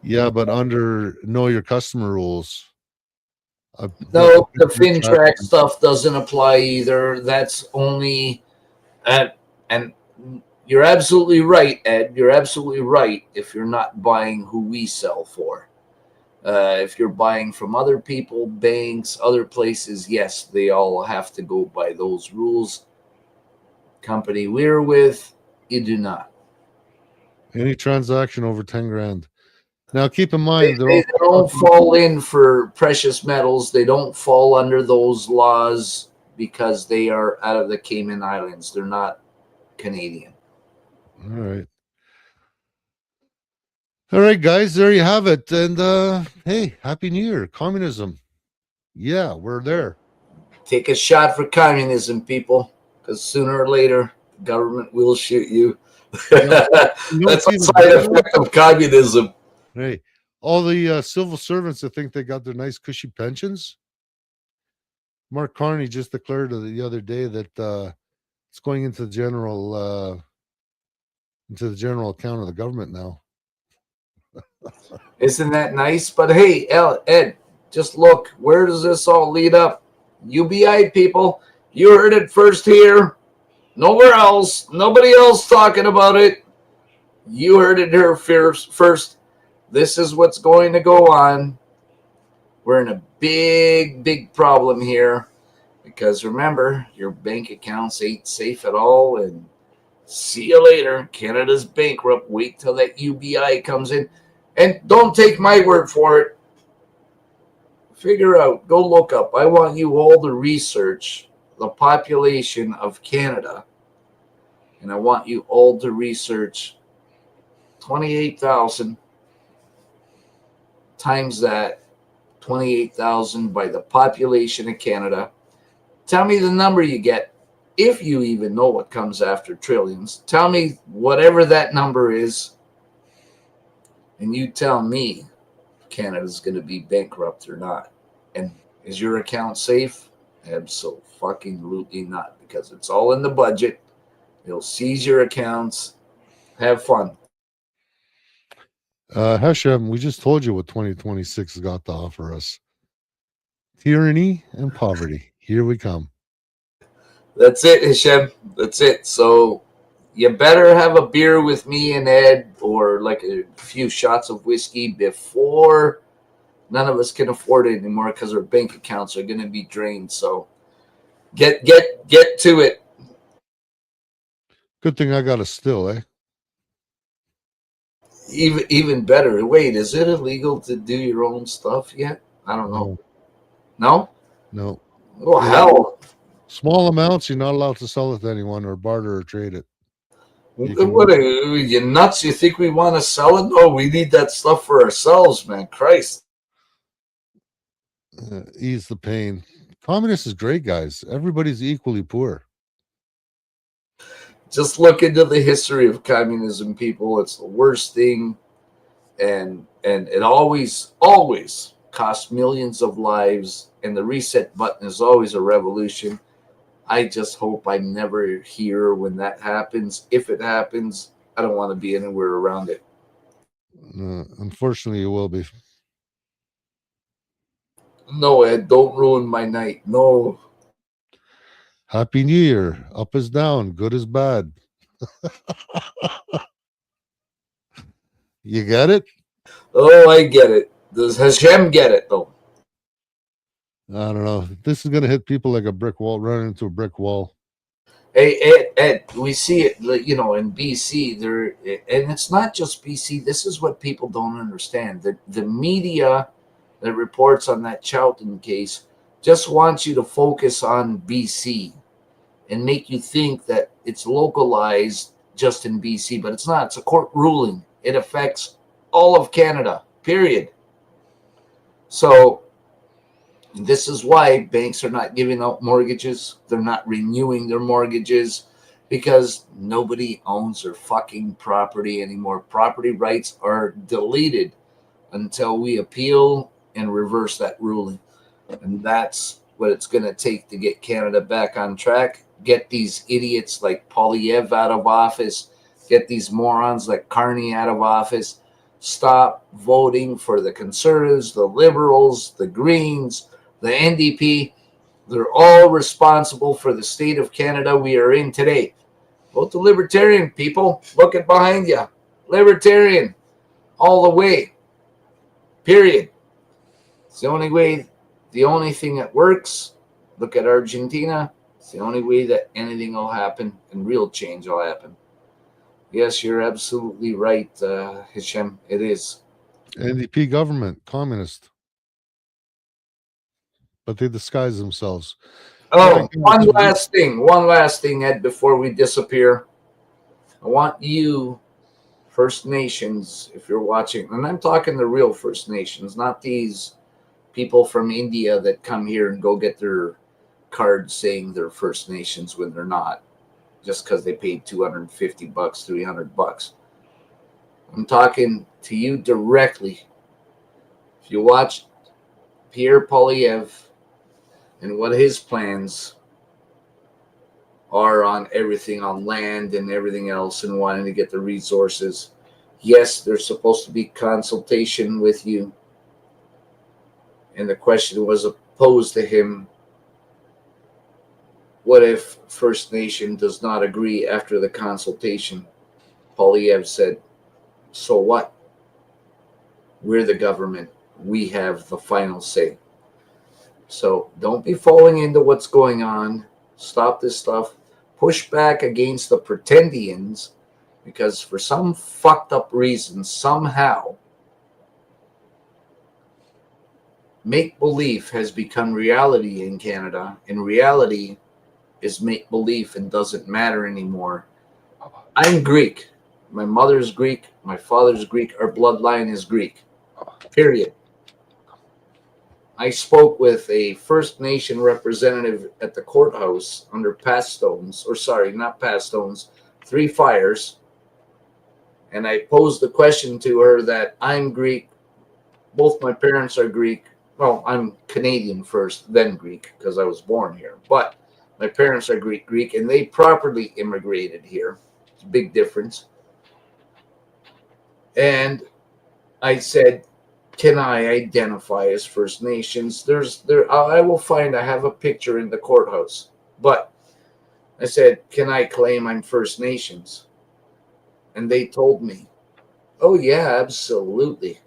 Yeah, but under know your customer rules. No, the FinTrack stuff doesn't apply either. That's only and you're absolutely right, Ed. You're absolutely right if you're not buying who we sell for. If you're buying from other people, banks, other places, yes, they all have to go by those rules. Company we're with, you do not. Any transaction over 10 grand. Now, keep in They, mind, they don't fall in for precious metals. They don't fall under those laws because they are out of the Cayman Islands. They're not Canadian. All right. All right, guys, there you have it. And hey, Happy New Year. Communism. Yeah, we're there. Take a shot for communism, people, because sooner or later, the government will shoot you. That's a side effect of communism. Hey, all the civil servants that think they got their nice cushy pensions. Mark Carney just declared the other day that it's going into the general account of the government now. Isn't that nice? But hey, Ed, just look. Where does this all lead up? UBI people, you heard it first here. Nowhere else. Nobody else talking about it. You heard it here first. This is what's going to go on. We're in a big, big problem here because remember, your bank accounts ain't safe at all. And see you later. Canada's bankrupt. Wait till that UBI comes in. And don't take my word for it. Figure out, go look up. I want you all to research the population of Canada. And I want you all to research 28,000 times that, 28,000 by the population of Canada. Tell me the number you get, if you even know what comes after trillions. Tell me whatever that number is, and you tell me Canada's going to be bankrupt or not. And is your account safe? Absolutely not, because it's all in the budget. They'll seize your accounts. Have fun. Hashem, we just told you what 2026 has got to offer us. Tyranny and poverty. Here we come. That's it, Hashem. That's it. So you better have a beer with me and Ed, or like a few shots of whiskey before none of us can afford it anymore because our bank accounts are going to be drained. So get to it. Good thing I got a still, eh? Even better. Wait, is it illegal to do your own stuff yet? I don't know. No? No. Oh, hell. Small amounts, you're not allowed to sell it to anyone or barter or trade it. What are you nuts? You think we want to sell it? No, we need that stuff for ourselves, man. Christ. Ease the pain. Communist is great, guys. Everybody's equally poor. Just look into the history of communism, people. It's the worst thing, and it always costs millions of lives, and the reset button is always a revolution. I just hope I'm never here when that happens. If it happens, I don't want to be anywhere around it. Unfortunately, you will be. No, Ed, don't ruin my night. No. Happy New Year. Up is down, good is bad. You get it? Oh, I get it. Does Hashem get it, though? I don't know. This is going to hit people like a brick wall, running into a brick wall. Hey, Ed, we see it, in BC. And it's not just BC. This is what people don't understand. The media that reports on that Charlton case just wants you to focus on BC and make you think that it's localized just in BC, but it's not. It's a court ruling. It affects all of Canada, period. So this is why banks are not giving out mortgages. They're not renewing their mortgages because nobody owns their fucking property anymore. Property rights are deleted until we appeal and reverse that ruling. And that's what it's going to take to get Canada back on track. get these idiots like Polyev out of office, get these morons like Carney out of office. Stop voting for the Conservatives, the Liberals, the Greens, the NDP. They're all responsible for the state of Canada we are in today. Vote the Libertarian, people. Look at behind you. Libertarian. All the way. Period. It's the only way, the only thing that works. Look at Argentina. It's the only way that anything will happen and real change will happen. Yes, you're absolutely right, Hisham. It is. NDP government, communist. But they disguise themselves. Oh, one last thing, Ed, before we disappear. I want you, First Nations, if you're watching, and I'm talking the real First Nations, not these people from India that come here and go get their cards saying they're First Nations when they're not, just because they paid $250, $300. I'm talking to you directly. If you watch Pierre Polyev and what his plans are on everything, on land and everything else, and wanting to get the resources, yes, there's supposed to be consultation with you. And the question was posed to him, what if First Nation does not agree after the consultation? Polyev said, so what? We're the government. We have the final say. So don't be falling into what's going on. Stop this stuff. Push back against the pretendians, because for some fucked up reason, somehow, make-believe has become reality in Canada, and reality is make-believe and doesn't matter anymore. I'm Greek. My mother's Greek. My father's Greek. Our bloodline is Greek. Period. I spoke with a First Nation representative at the courthouse under Three Fires, and I posed the question to her that I'm Greek. Both my parents are Greek. Well, I'm Canadian first, then Greek, because I was born here. But my parents are Greek, and they properly immigrated here. It's a big difference. And I said, can I identify as First Nations? I will find, I have a picture in the courthouse. But I said, can I claim I'm First Nations? And they told me, oh yeah, absolutely,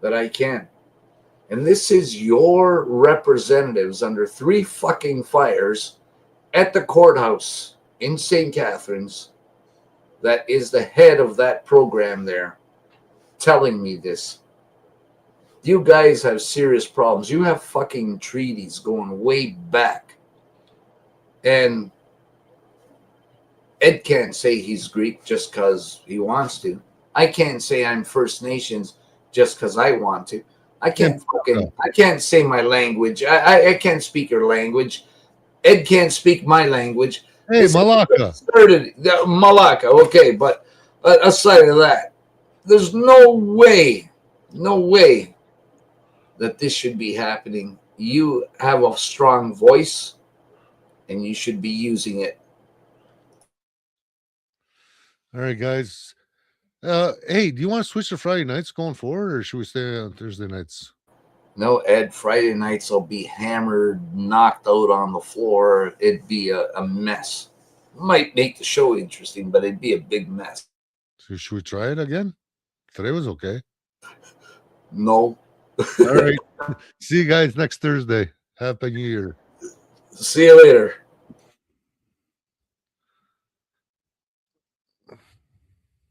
that I can. And this is your representatives under Three fucking Fires at the courthouse in St. Catharines, that is the head of that program there, telling me this. You guys have serious problems. You have fucking treaties going way back. And Ed can't say he's Greek just because he wants to. I can't say I'm First Nations just because I want to. I can't say my language. I can't speak your language. Ed can't speak my language. Hey, Malacca. Malacca, okay. But aside of that, there's no way that this should be happening. You have a strong voice, and you should be using it. All right, guys. Hey, do you want to switch to Friday nights going forward, or should we stay on Thursday nights? No, Ed, Friday nights will be hammered, knocked out on the floor. It'd be a mess. Might make the show interesting, but it'd be a big mess. So should we try it again? Today was okay. No. All right. See you guys next Thursday. Happy New Year. See you later.